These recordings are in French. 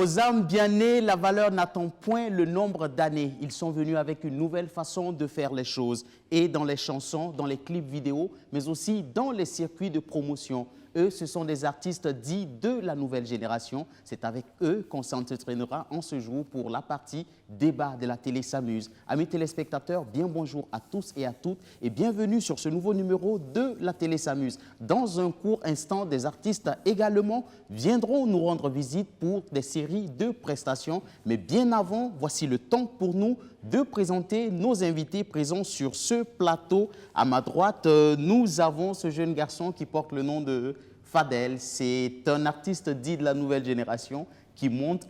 Aux âmes bien nées, la valeur n'attend point le nombre d'années. Ils sont venus avec une nouvelle façon de faire les choses, et dans les chansons, dans les clips vidéo, mais aussi dans les circuits de promotion. Eux, ce sont des artistes dits de la nouvelle génération. C'est avec eux qu'on s'entraînera en ce jour pour la partie débat de la télé s'amuse. Amis téléspectateurs, bien bonjour à tous et à toutes et bienvenue sur ce nouveau numéro de la télé s'amuse. Dans un court instant, des artistes également viendront nous rendre visite pour des séries de prestations. Mais bien avant, voici le temps pour nous de présenter nos invités présents sur ce plateau. À ma droite, nous avons ce jeune garçon qui porte le nom de Fadel. C'est un artiste dit de la nouvelle génération qui monte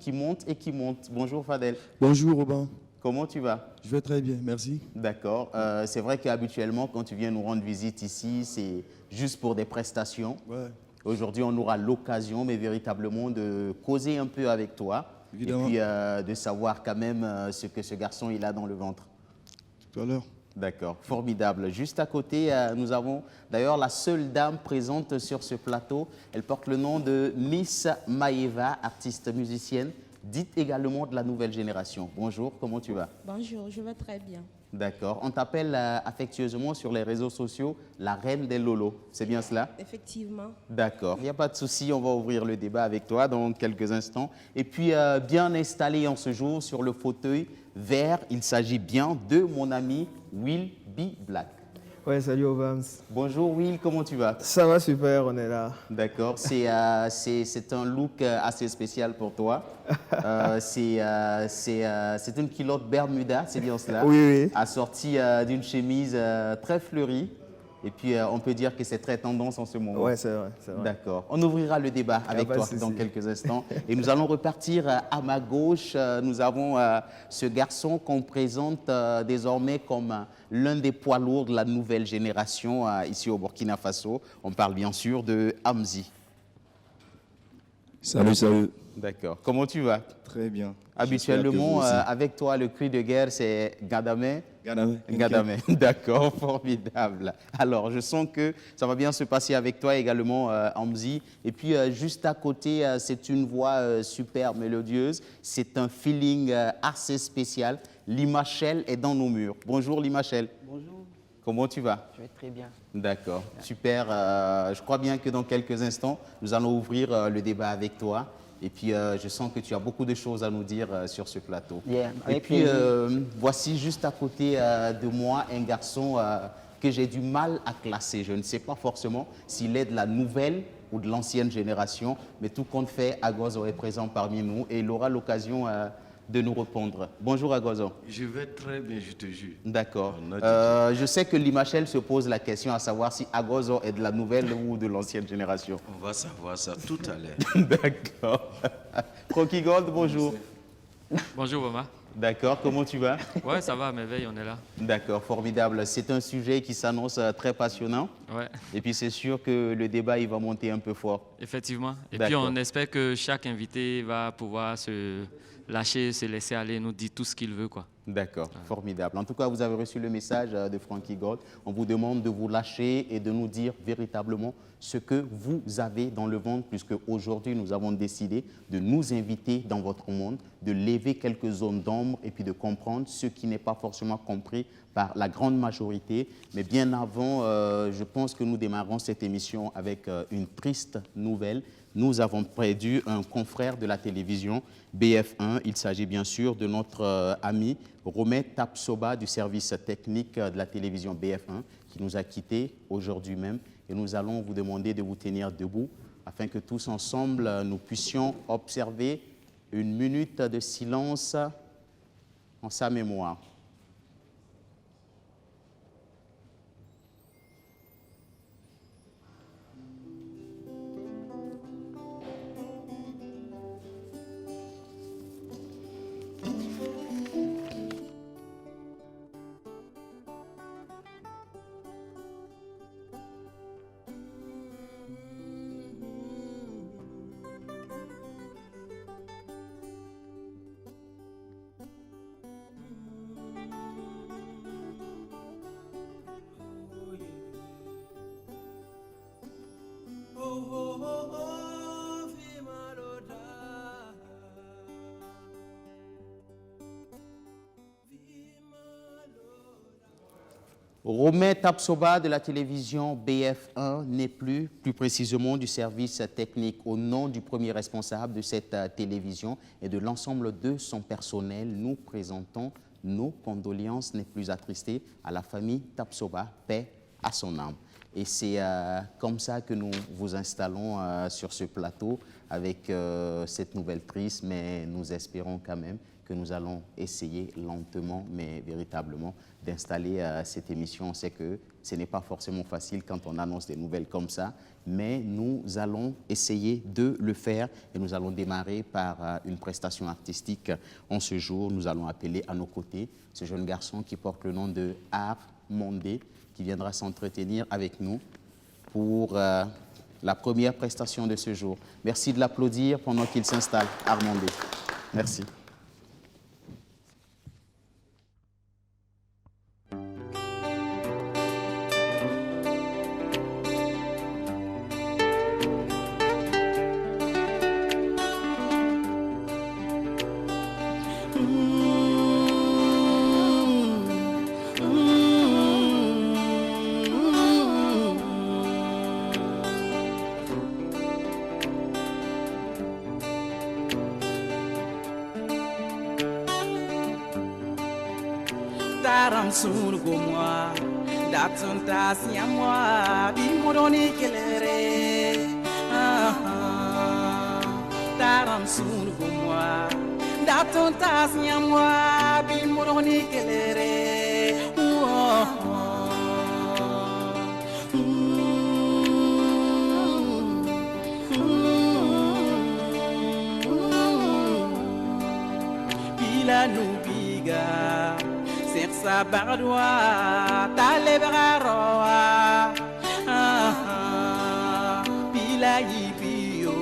et qui monte. Bonjour Fadel. Bonjour Robin. Comment tu vas? Je vais très bien, merci. D'accord. C'est vrai qu'habituellement, quand tu viens nous rendre visite ici, c'est juste pour des prestations. Ouais. Aujourd'hui, on aura l'occasion, mais véritablement, de causer un peu avec toi. Évidemment. Et puis de savoir quand même ce que ce garçon il a dans le ventre. Tout à l'heure. D'accord, formidable. Juste à côté, nous avons d'ailleurs la seule dame présente sur ce plateau. Elle porte le nom de Miss Maeva, artiste musicienne, dite également de la nouvelle génération. Bonjour, comment tu vas? Bonjour, je vais très bien. D'accord. On t'appelle affectueusement sur les réseaux sociaux la reine des lolos. C'est bien cela? Effectivement. D'accord. Il n'y a pas de souci. On va ouvrir le débat avec toi dans quelques instants. Et puis, bien installé en ce jour sur le fauteuil vert, il s'agit bien de mon ami Will B. Black. Ouais, salut Obams. Bonjour Will, comment tu vas? Ça va super, on est là. D'accord, c'est un look assez spécial pour toi. C'est une culotte Bermuda, c'est bien cela? Oui, oui. Assortie d'une chemise très fleurie. Et puis on peut dire que c'est très tendance en ce moment. Ouais, c'est vrai, c'est vrai. D'accord. On ouvrira le débat avec pas de toi souci. dans quelques instants. Et nous allons repartir à ma gauche. Nous avons ce garçon qu'on présente désormais comme l'un des poids lourds de la nouvelle génération ici au Burkina Faso. On parle bien sûr de Hamzi. Salut, salut. D'accord. Comment tu vas? Très bien. Habituellement, avec toi, le cri de guerre, c'est Gadamé. Gadamé. Gadamé, d'accord, formidable. Alors, je sens que ça va bien se passer avec toi également, Hamzi. Et puis, juste à côté, c'est une voix super mélodieuse. C'est un feeling assez spécial. Limachel est dans nos murs. Bonjour, Limachel. Bonjour, Comment tu vas? je vais très bien. D'accord, super. Je crois bien que dans quelques instants, nous allons ouvrir le débat avec toi. Et puis, je sens que tu as beaucoup de choses à nous dire sur ce plateau. Yeah, Et avec puis, plaisir. voici juste à côté de moi un garçon que j'ai du mal à classer. Je ne sais pas forcément s'il est de la nouvelle ou de l'ancienne génération, mais tout compte fait, Agozo est présent parmi nous et il aura l'occasion de nous répondre. Bonjour Agozo. Je vais très bien, je te jure. D'accord. On a dit- Je sais que Limachel se pose la question à savoir si Agozo est de la nouvelle ou de l'ancienne génération. On va savoir ça tout à l'heure. D'accord. Croquis Gold, bonjour. Bonjour Mama. D'accord, comment tu vas? Ouais, ça va à merveille, on est là. D'accord, formidable. C'est un sujet qui s'annonce très passionnant. Ouais, Et puis c'est sûr que le débat, il va monter un peu fort. effectivement. Et puis D'accord. on espère que chaque invité va pouvoir se lâcher, se laisser aller, nous dire tout ce qu'il veut, quoi. D'accord, formidable. En tout cas, vous avez reçu le message de Frankie Gold. On vous demande de vous lâcher et de nous dire véritablement ce que vous avez dans le ventre, puisque aujourd'hui, nous avons décidé de nous inviter dans votre monde, de lever quelques zones d'ombre et puis de comprendre ce qui n'est pas forcément compris par la grande majorité. Mais bien avant, je pense que nous démarrons cette émission avec une triste nouvelle. Nous avons perdu un confrère de la télévision BF1. Il s'agit bien sûr de notre ami Romet Tapsoba du service technique de la télévision BF1 qui nous a quittés aujourd'hui même. Et nous allons vous demander de vous tenir debout afin que tous ensemble nous puissions observer une minute de silence en sa mémoire. Romain Tapsoba de la télévision BF1 n'est plus précisément du service technique. Au nom du premier responsable de cette télévision et de l'ensemble de son personnel, nous présentons nos condoléances les plus attristées à la famille Tapsoba, paix à son âme. Et c'est comme ça que nous vous installons sur ce plateau avec cette nouvelle triste, mais nous espérons quand même que nous allons essayer lentement, mais véritablement, d'installer cette émission. On sait que ce n'est pas forcément facile quand on annonce des nouvelles comme ça, mais nous allons essayer de le faire et nous allons démarrer par une prestation artistique. En ce jour, nous allons appeler à nos côtés ce jeune garçon qui porte le nom de Art Mondé, qui viendra s'entretenir avec nous pour la première prestation de ce jour. Merci de l'applaudir pendant qu'il s'installe, Art Mondé. Merci. Taram surgo moi, datun tas ya moi, bi moroni kelere. Taram surgo moi, datun tas ya moi, bi moroni kelere. Bila nubiga. Sabarwa talebraroa bila yipio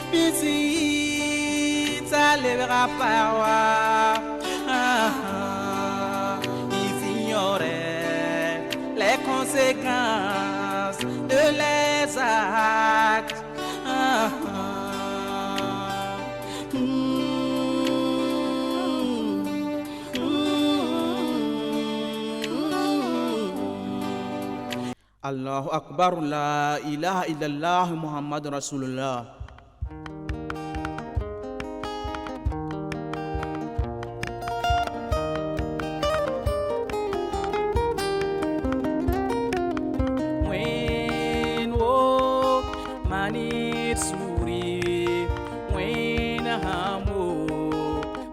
bisi talebrapawa ils ignoraient les conséquences de les actes. Allahu Akbar, la ilaha illallah, Muhammad Rasulullah. When wo manit suri, when hamo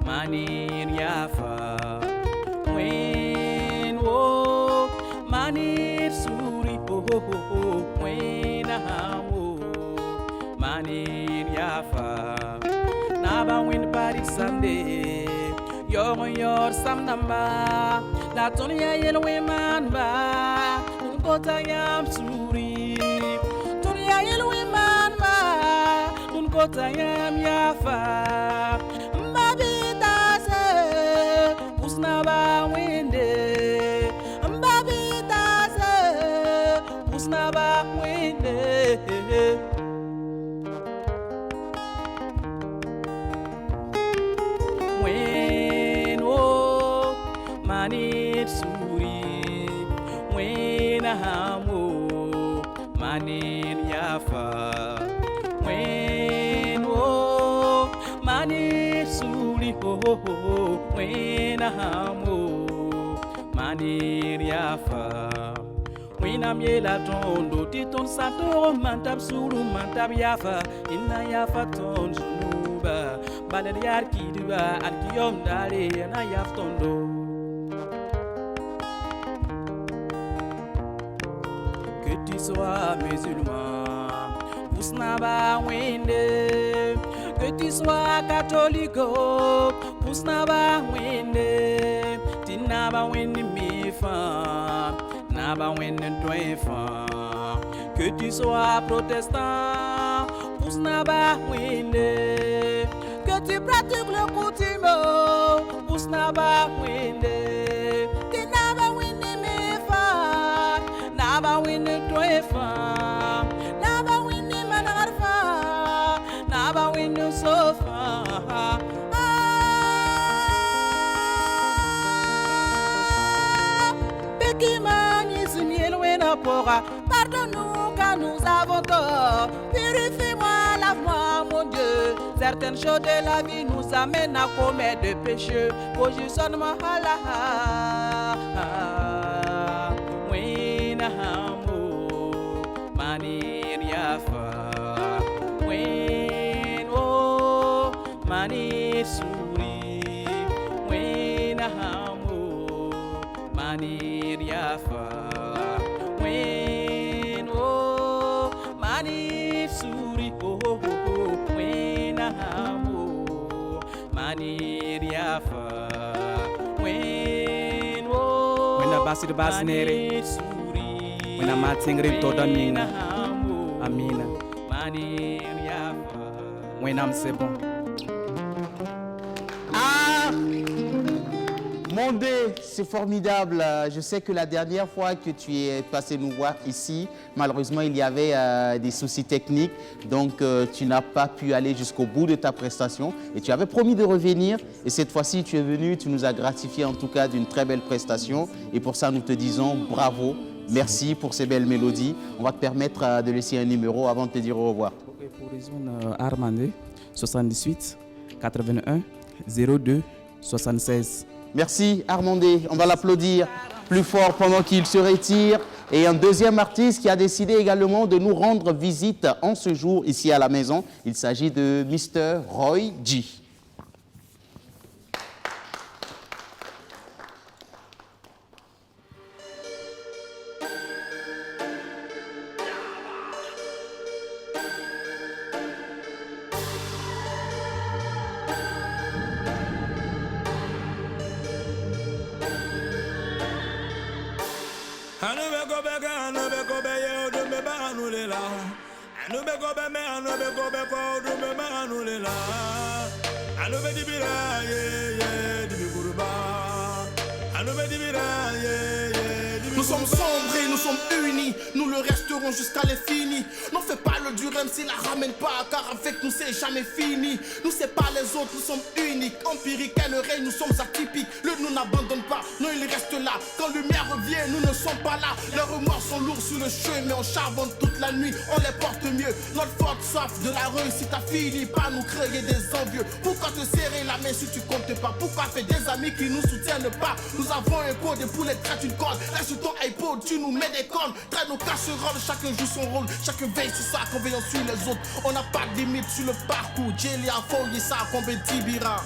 manit yafa, when wo manit suri. Wena hawo manin yafa naba win bari someday yor sam namba la tonya yel we man ba un kota yam suri tonya yel we man ba un kota yam yafa mbabi tase usna ba wende Naba winde when oh manit suri when hamo manin yafa when oh manit suri oh when hamo manin yafa. Winam yela tondo titon sato mantab suru mantab yafa inna yafa ton zunuba baler yar kidwa alkiyom dare na yaftondo que tu sois musulman pusnaba wende que tu sois catholique pusnaba wende tinaba wende mi fa Naba wende doefa, que tu sois protestant, pousse naba wende, que tu pratiques le coutume, pousse naba wende, que naba wende mefa, naba wende doefa, naba wende manarfa, naba wende sofa. Beki pora. Pardonne-nous car nous avons tort. Purifie-moi, lave-moi, mon Dieu. Certaines choses de la vie nous amènent à commettre des péchés. Positionne-moi à la Wena hamo maniriafa. Wen o manisuri. Wena hamo maniriafa. Wen o manisuri. Oh oh oh. Wena hamo maniriafa. Wen o Wena basi de basi nere. Wena matingri toda mina. Amina. Wena msebo. Ah Mondé, c'est formidable. Je sais que la dernière fois que tu es passé nous voir ici, malheureusement, il y avait des soucis techniques. Donc, tu n'as pas pu aller jusqu'au bout de ta prestation. Et tu avais promis de revenir. Et cette fois-ci, tu es venu. Tu nous as gratifié en tout cas d'une très belle prestation. Et pour ça, nous te disons bravo. Merci pour ces belles mélodies. On va te permettre de laisser un numéro avant de te dire au revoir. Ok, pour résumer, Armandé, 78 81 02 76. Merci Armandé, on va l'applaudir plus fort pendant qu'il se retire. Et un deuxième artiste qui a décidé également de nous rendre visite en ce jour ici à la maison. Il s'agit de Mr. Roy G. Nous sommes sombres et nous sommes unis, nous le resterons jusqu'à l'infini. N'en fais pas le dur même s'il la ramène pas, car avec nous c'est jamais fini. Nous c'est pas les autres, nous sommes uniques, empiriques, elle règne, nous sommes atypiques. Le nous n'abandonne pas, non il reste là. Quand lumière revient, nous ne sommes pas là. Les remords sont lourds sur le chemin, mais on charbonne toute la nuit, on les porte mieux. Notre forte soif de la réussite a fini par nous créer des envieux. Pourquoi te serrer la main si tu comptes pas? Pourquoi faire des amis qui nous soutiennent pas? Nous avons un code et pour les traits une corde. Là sur ton iPod, tu nous mets des cornes. Traite nos casseroles, chacun joue son rôle. Chacun veille sur ça, qu'on veille sur les autres. On n'a pas de limite sur le parcours. Jelly a folie ça, qu'on veut tibira.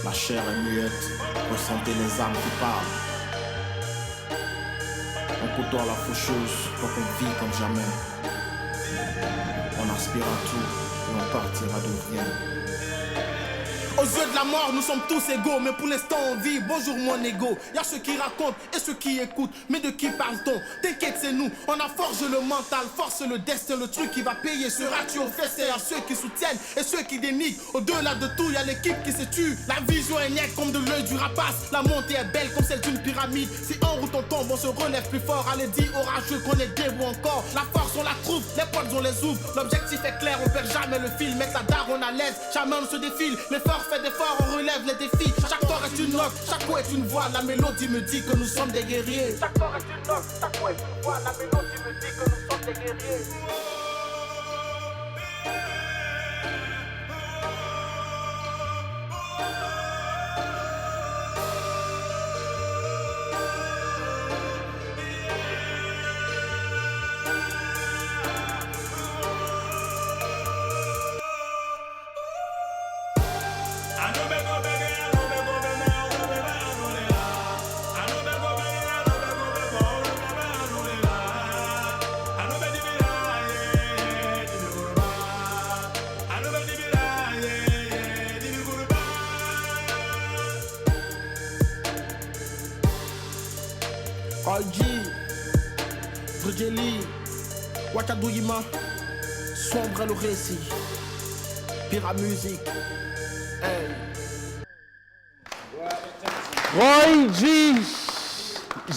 Ma chair est muette, ressentez les âmes qui parlent. On côtoie la faucheuse, donc on vit comme jamais. On aspire à tout et on partira de rien. Aux yeux de la mort, nous sommes tous égaux, mais pour l'instant on vit. Bonjour mon ego. Y'a ceux qui racontent et ceux qui écoutent. Mais de qui parle-t-on? T'inquiète, c'est nous. On a forgé le mental, force le destin, le truc qui va payer. Seras-tu au festin? Y'a ceux qui soutiennent et ceux qui dénigrent. Au-delà de tout, y'a l'équipe qui se tue. La vision est nette comme de l'œil du rapace. La montée est belle comme celle d'une pyramide. Si en route on tombe, on se relève plus fort. Allez, dis orageux qu'on est debout encore. La force on la trouve, les portes on les ouvre. L'objectif est clair, on perd jamais le fil. Mettre la daronne à l'aise, jamais on se défile. L'effort fait d'efforts, on relève les défis. Chaque corps est une note, chaque mot est une voix. La mélodie me dit que nous sommes des guerriers. Chaque corps est une note, chaque mot est une voix. La mélodie me dit que nous sommes des guerriers. Roy-G, Jelly, Wakadouyima, sombre le récit, Pira Musique, hey. Roy G.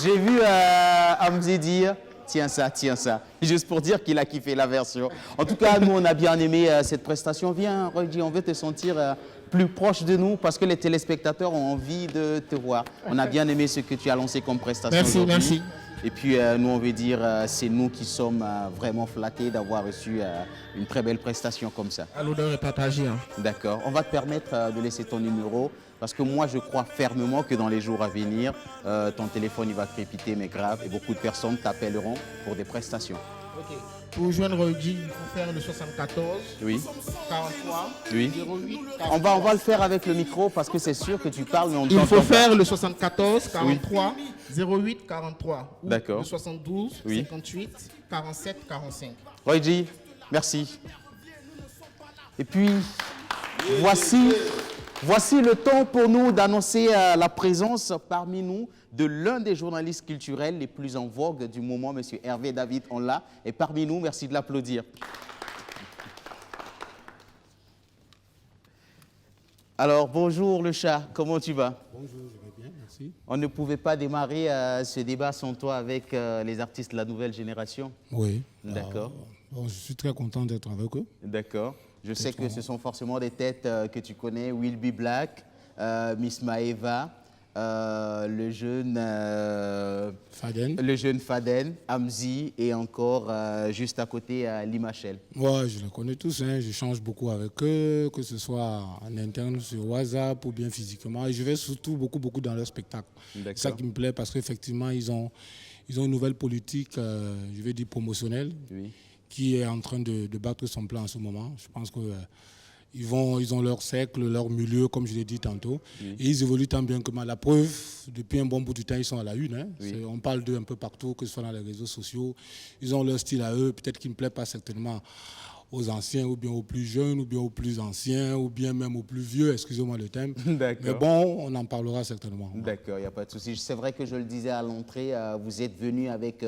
J'ai vu Hamzi dire, tiens ça, juste pour dire qu'il a kiffé la version. En tout cas, nous, on a bien aimé cette prestation. Viens, Royji, on veut te sentir plus proche de nous parce que les téléspectateurs ont envie de te voir. On a bien aimé ce que tu as lancé comme prestation. Merci. Et puis, nous, on veut dire, c'est nous qui sommes vraiment flattés d'avoir reçu une très belle prestation comme ça. L'odeur est partagée. Hein. D'accord. On va te permettre de laisser ton numéro parce que moi, je crois fermement que dans les jours à venir, ton téléphone il va crépiter, mais grave, et beaucoup de personnes t'appelleront pour des prestations. Ok. Pour joindre Royji, il faut faire le 74, Oui. 43, Oui. 08, On va le faire avec le micro parce que c'est sûr que tu parles, mais on Il t'entend faut pas. faire le 74, 43, 08, 43. Ou D'accord. le 72, Oui. 58, 47, 45. Royji, merci. Et puis, voici le temps pour nous d'annoncer la présence parmi nous de l'un des journalistes culturels les plus en vogue du moment, M. Hervé David, on l'a, et parmi nous, merci de l'applaudir. Alors, bonjour le chat, comment tu vas? Bonjour, je vais bien, merci. On ne pouvait pas démarrer ce débat sans toi avec les artistes de la nouvelle génération. Oui. D'accord. Je suis très content d'être avec eux. D'accord. Je sais que ce sont forcément des têtes que tu connais, Will Be Black, Miss Maeva, le jeune Faden, Hamzi et encore juste à côté Limachel. Ouais, je les connais tous, hein. Je change beaucoup avec eux, que ce soit en interne sur WhatsApp ou bien physiquement. Et je vais surtout beaucoup dans leur spectacle. C'est ça qui me plaît parce qu'effectivement, ils ont une nouvelle politique, je vais dire promotionnelle, oui, qui est en train de battre son plein en ce moment. Je pense que ils ont leur cercle, leur milieu, comme je l'ai dit tantôt, oui, et ils évoluent tant bien que mal. La preuve, depuis un bon bout de temps, ils sont à la une. Hein. Oui. On parle d'eux un peu partout, que ce soit dans les réseaux sociaux. Ils ont leur style à eux, peut-être qu'il ne plaît pas certainement aux anciens, ou bien aux plus jeunes, ou bien aux plus anciens, ou bien même aux plus vieux, excusez-moi le thème. Mais bon, on en parlera certainement. D'accord, il n'y a pas de souci. C'est vrai que je le disais à l'entrée, vous êtes venu avec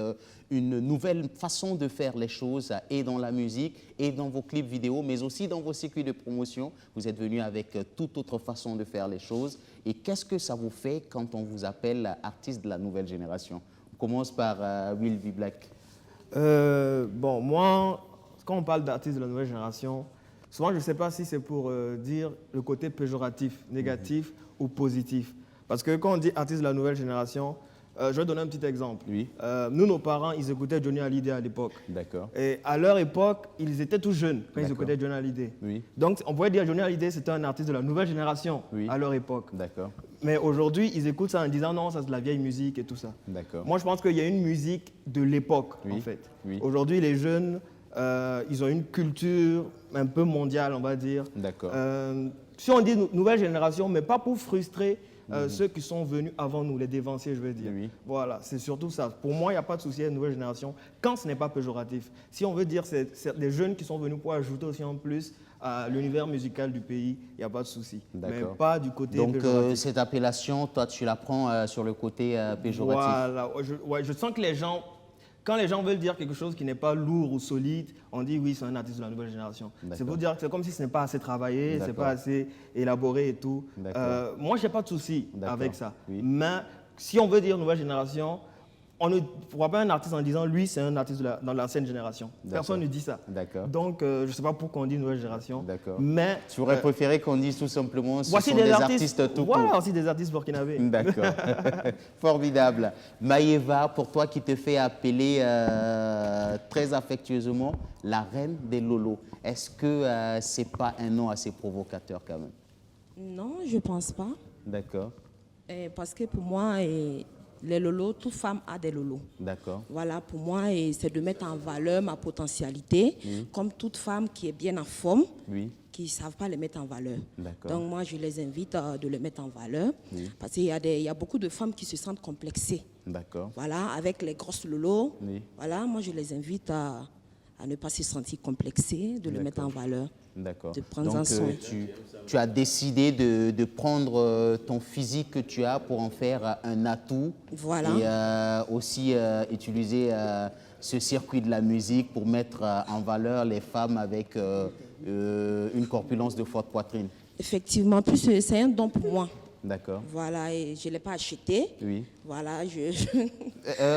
une nouvelle façon de faire les choses, et dans la musique, et dans vos clips vidéo, mais aussi dans vos circuits de promotion. Vous êtes venu avec toute autre façon de faire les choses. Et qu'est-ce que ça vous fait quand on vous appelle artiste de la nouvelle génération? On commence par Will Be Black. Bon, moi, quand on parle d'artistes de la nouvelle génération, souvent je ne sais pas si c'est pour dire le côté péjoratif, négatif ou positif. Parce que quand on dit artistes de la nouvelle génération, je vais donner un petit exemple. Oui. Nous, nos parents, ils écoutaient Johnny Hallyday à l'époque. D'accord. Et à leur époque, ils étaient tous jeunes quand ils écoutaient Johnny Hallyday. Oui. Donc, on pourrait dire que Johnny Hallyday, c'était un artiste de la nouvelle génération à leur époque. D'accord. Mais aujourd'hui, ils écoutent ça en disant non, ça c'est de la vieille musique et tout ça. D'accord. Moi, je pense qu'il y a une musique de l'époque, en fait. Oui. Aujourd'hui, les jeunes, ils ont une culture un peu mondiale, on va dire. D'accord. Si on dit nouvelle génération, mais pas pour frustrer ceux qui sont venus avant nous, les dévanciers, je veux dire. Oui. Voilà, c'est surtout ça. Pour moi, il n'y a pas de souci à une nouvelle génération quand ce n'est pas péjoratif. Si on veut dire que c'est des jeunes qui sont venus pour ajouter aussi en plus à l'univers musical du pays, il n'y a pas de souci. Mais pas du côté péjoratif. Donc, cette appellation, toi, tu la prends sur le côté péjoratif. Voilà, je sens que les gens... Quand les gens veulent dire quelque chose qui n'est pas lourd ou solide, on dit oui, c'est un artiste de la nouvelle génération. C'est pour dire que c'est comme si ce n'est pas assez travaillé, c'est pas assez élaboré et tout. Moi, je n'ai pas de souci avec ça. Oui. Mais si on veut dire nouvelle génération, on ne voit pas un artiste en disant lui, c'est un artiste dans l'ancienne génération. Personne ne dit ça. Donc, je ne sais pas pourquoi on dit nouvelle génération. Mais tu aurais préféré qu'on dise tout simplement ce sont des artistes tout court. Voilà, aussi des artistes burkinabés. D'accord. Formidable. Maeva, pour toi qui te fait appeler très affectueusement la reine des lolos, est-ce que ce n'est pas un nom assez provocateur quand même? Non, je ne pense pas. D'accord. Parce que pour moi... les lolos, toute femme a des lolos. D'accord. Voilà, pour moi, c'est de mettre en valeur ma potentialité, comme toute femme qui est bien en forme, qui ne savent pas les mettre en valeur. Donc moi, je les invite de les mettre en valeur, parce qu'il y a beaucoup de femmes qui se sentent complexées. D'accord. Voilà, avec les grosses lolos. Voilà, moi, je les invite à ne pas se sentir complexées, de les mettre en valeur. D'accord. Donc, tu as décidé de prendre ton physique que tu as pour en faire un atout. Voilà. Et aussi utiliser ce circuit de la musique pour mettre en valeur les femmes avec une corpulence de forte poitrine. Effectivement, plus c'est un don pour moi. D'accord. Voilà, et je ne l'ai pas acheté. Oui. Voilà,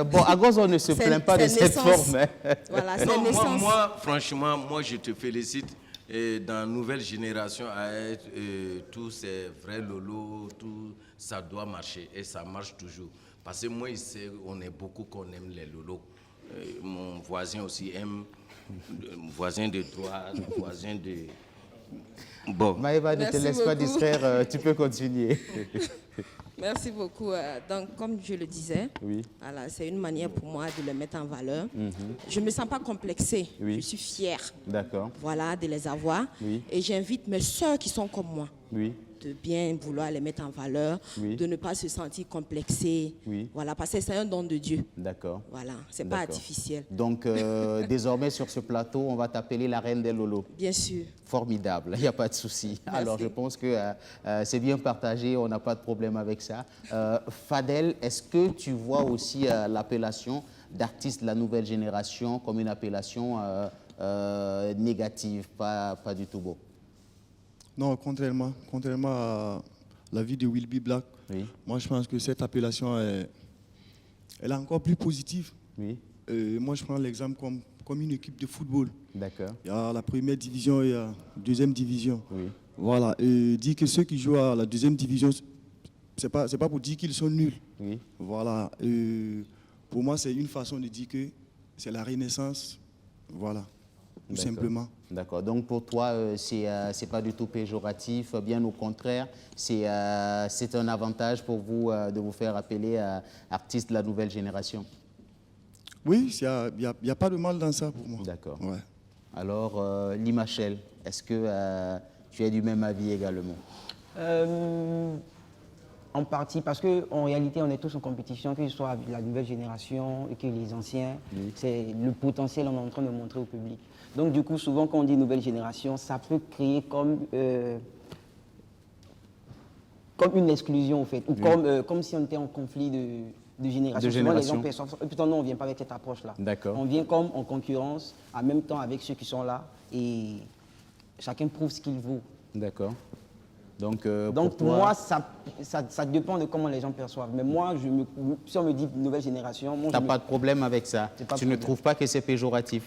bon, Agozo ne se plaint pas de cette forme. Hein. Voilà, c'est non, naissance. moi, franchement, moi, je te félicite. Et dans la nouvelle génération, tous ces vrais lolos, tout ça doit marcher. Et ça marche toujours. Parce que moi, ici, on est beaucoup qu'on aime les lolos. Mon voisin aussi aime, voisin de droite, voisin de... Bon. Maëva, ne te laisse pas distraire, tu peux continuer. Merci beaucoup. Donc, comme je le disais, voilà, c'est une manière pour moi de le mettre en valeur. Je ne me sens pas complexée. Je suis fière voilà, de les avoir. Et j'invite mes soeurs qui sont comme moi de bien vouloir les mettre en valeur, de ne pas se sentir complexée. Voilà, parce que c'est un don de Dieu. D'accord. Voilà, ce n'est pas artificiel. Donc, désormais, sur ce plateau, on va t'appeler la reine des lolos. Bien sûr. Formidable, il n'y a pas de souci. Alors, je pense que c'est bien partagé, on n'a pas de problème avec ça. Fadel, est-ce que tu vois aussi l'appellation d'artiste de la nouvelle génération comme une appellation négative, pas du tout beau? Non, contrairement à la vie de Will Be Black, moi je pense que cette appellation elle est encore plus positive. Moi je prends l'exemple comme une équipe de football. D'accord. Il y a la première division et la deuxième division. Voilà. Et dire que ceux qui jouent à la deuxième division, c'est pas pour dire qu'ils sont nuls. Voilà. Pour moi, c'est une façon de dire que c'est la renaissance. Voilà. Tout simplement. D'accord. Donc pour toi, c'est pas du tout péjoratif, bien au contraire, c'est un avantage pour vous de vous faire appeler artiste de la nouvelle génération. Oui, il n'y a pas de mal dans ça pour moi. D'accord. Ouais. Alors, Limachel, est-ce que tu es du même avis également? En partie, parce qu'en réalité, on est tous en compétition, que ce soit avec la nouvelle génération et que les anciens. C'est le potentiel qu'on est en train de montrer au public. Donc, du coup, souvent, quand on dit nouvelle génération, ça peut créer comme une exclusion, en fait, ou comme si on était en conflit de génération. Souvent, les gens perçoivent. Et putain, non, on ne vient pas avec cette approche-là. On vient comme en concurrence, en même temps avec ceux qui sont là, et chacun prouve ce qu'il vaut. D'accord. Donc pour toi... moi, ça dépend de comment les gens perçoivent. Mais moi, si on me dit nouvelle génération... Tu n'as pas de problème avec ça? Tu ne trouves pas que c'est péjoratif?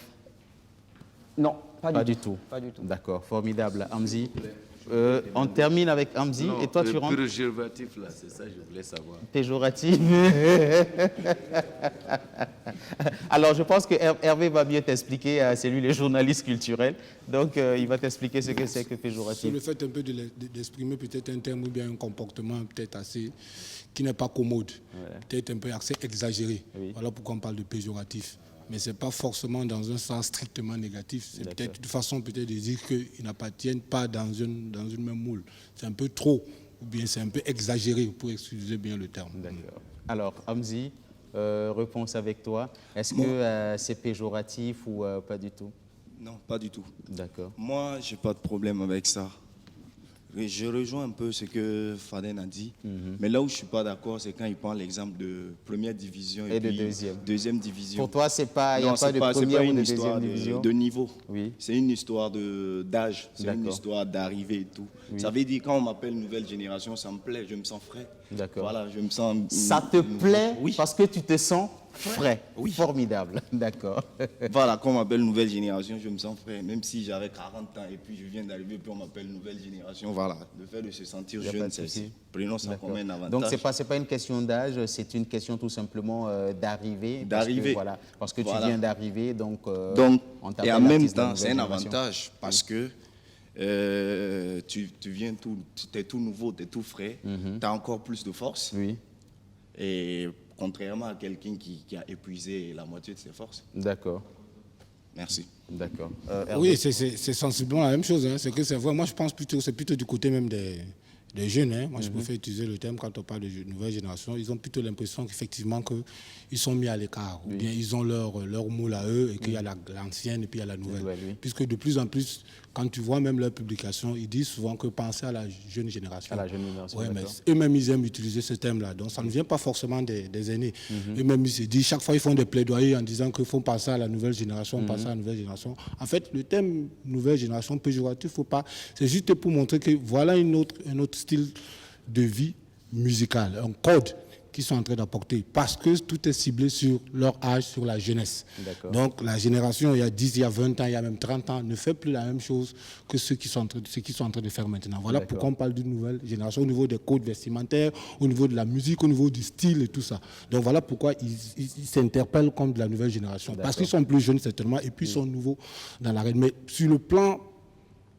Non, pas du tout. Pas du tout. D'accord, formidable. Hamzi, on termine avec Hamzi et toi tu rentres... Péjoratif, là, c'est ça que je voulais savoir. Péjoratif. Alors, je pense que Hervé va mieux t'expliquer, c'est lui le journaliste culturel, donc il va t'expliquer ce que c'est que péjoratif. C'est le fait un peu d'exprimer peut-être un terme ou bien un comportement peut-être assez, qui n'est pas commode, peut-être un peu assez exagéré. Voilà pourquoi on parle de péjoratif. Mais ce n'est pas forcément dans un sens strictement négatif. C'est peut-être une façon peut-être de dire qu'ils n'appartiennent pas dans une même moule. C'est un peu trop, ou bien c'est un peu exagéré, pour excuser bien le terme. D'accord. Alors, Hamzi, réponse avec toi. Est-ce que c'est péjoratif ou pas du tout? Non, pas du tout. D'accord. Moi, je n'ai pas de problème avec ça. Je rejoins un peu ce que Faden a dit, mais là où je ne suis pas d'accord, c'est quand il prend l'exemple de première division et de puis deuxième division. Pour toi, il n'y a pas de première ou de deuxième division? De niveau. C'est une histoire d'âge, c'est une histoire d'arrivée et tout. Ça veut dire quand on m'appelle nouvelle génération, ça me plaît, je me sens frais. D'accord. Voilà, je me sens... Ça te plaît parce que tu te sens frais. Formidable. D'accord. Voilà, quand on m'appelle nouvelle génération, je me sens frais. Même si j'avais 40 ans et puis je viens d'arriver, puis on m'appelle nouvelle génération. Voilà, le fait de se sentir jeune, prenons ça comme un avantage. Donc, ce n'est pas une question d'âge, c'est une question tout simplement d'arrivée. Parce que tu viens d'arriver, donc on et en même temps, c'est un avantage parce que tu viens tu es tout nouveau, tu es tout frais, tu as encore plus de force. Et contrairement à quelqu'un qui a épuisé la moitié de ses forces. D'accord. Merci. D'accord. Oui, c'est sensiblement la même chose. Hein. C'est que c'est vrai. Moi, je pense plutôt, c'est plutôt du côté même des jeunes. Hein. Moi, je préfère utiliser le terme quand on parle de nouvelle génération. Ils ont plutôt l'impression qu'effectivement qu'ils sont mis à l'écart. Ou bien ils ont leur moule à eux et qu'il y a l'ancienne et puis il y a la nouvelle. Puisque de plus en plus, quand tu vois même leurs publications, ils disent souvent que penser à la jeune génération. À la jeune génération, mais eux-mêmes, ils aiment utiliser ce terme-là. Donc, ça ne vient pas forcément des aînés. Eux-mêmes, ils se disent, chaque fois, ils font des plaidoyers en disant qu'il faut passer à la nouvelle génération, passer à la nouvelle génération. En fait, le terme nouvelle génération péjoratif, faut pas. C'est juste pour montrer que voilà un autre style de vie musical, un code qu'ils sont en train d'apporter, parce que tout est ciblé sur leur âge, sur la jeunesse. Donc la génération, il y a 10, il y a 20 ans, il y a même 30 ans, ne fait plus la même chose que ceux qui sont en train de faire maintenant. Voilà pourquoi on parle d'une nouvelle génération au niveau des codes vestimentaires, au niveau de la musique, au niveau du style et tout ça. Donc voilà pourquoi ils s'interpellent comme de la nouvelle génération. Parce qu'ils sont plus jeunes certainement, et puis ils sont nouveaux dans l'arène. Mais sur le plan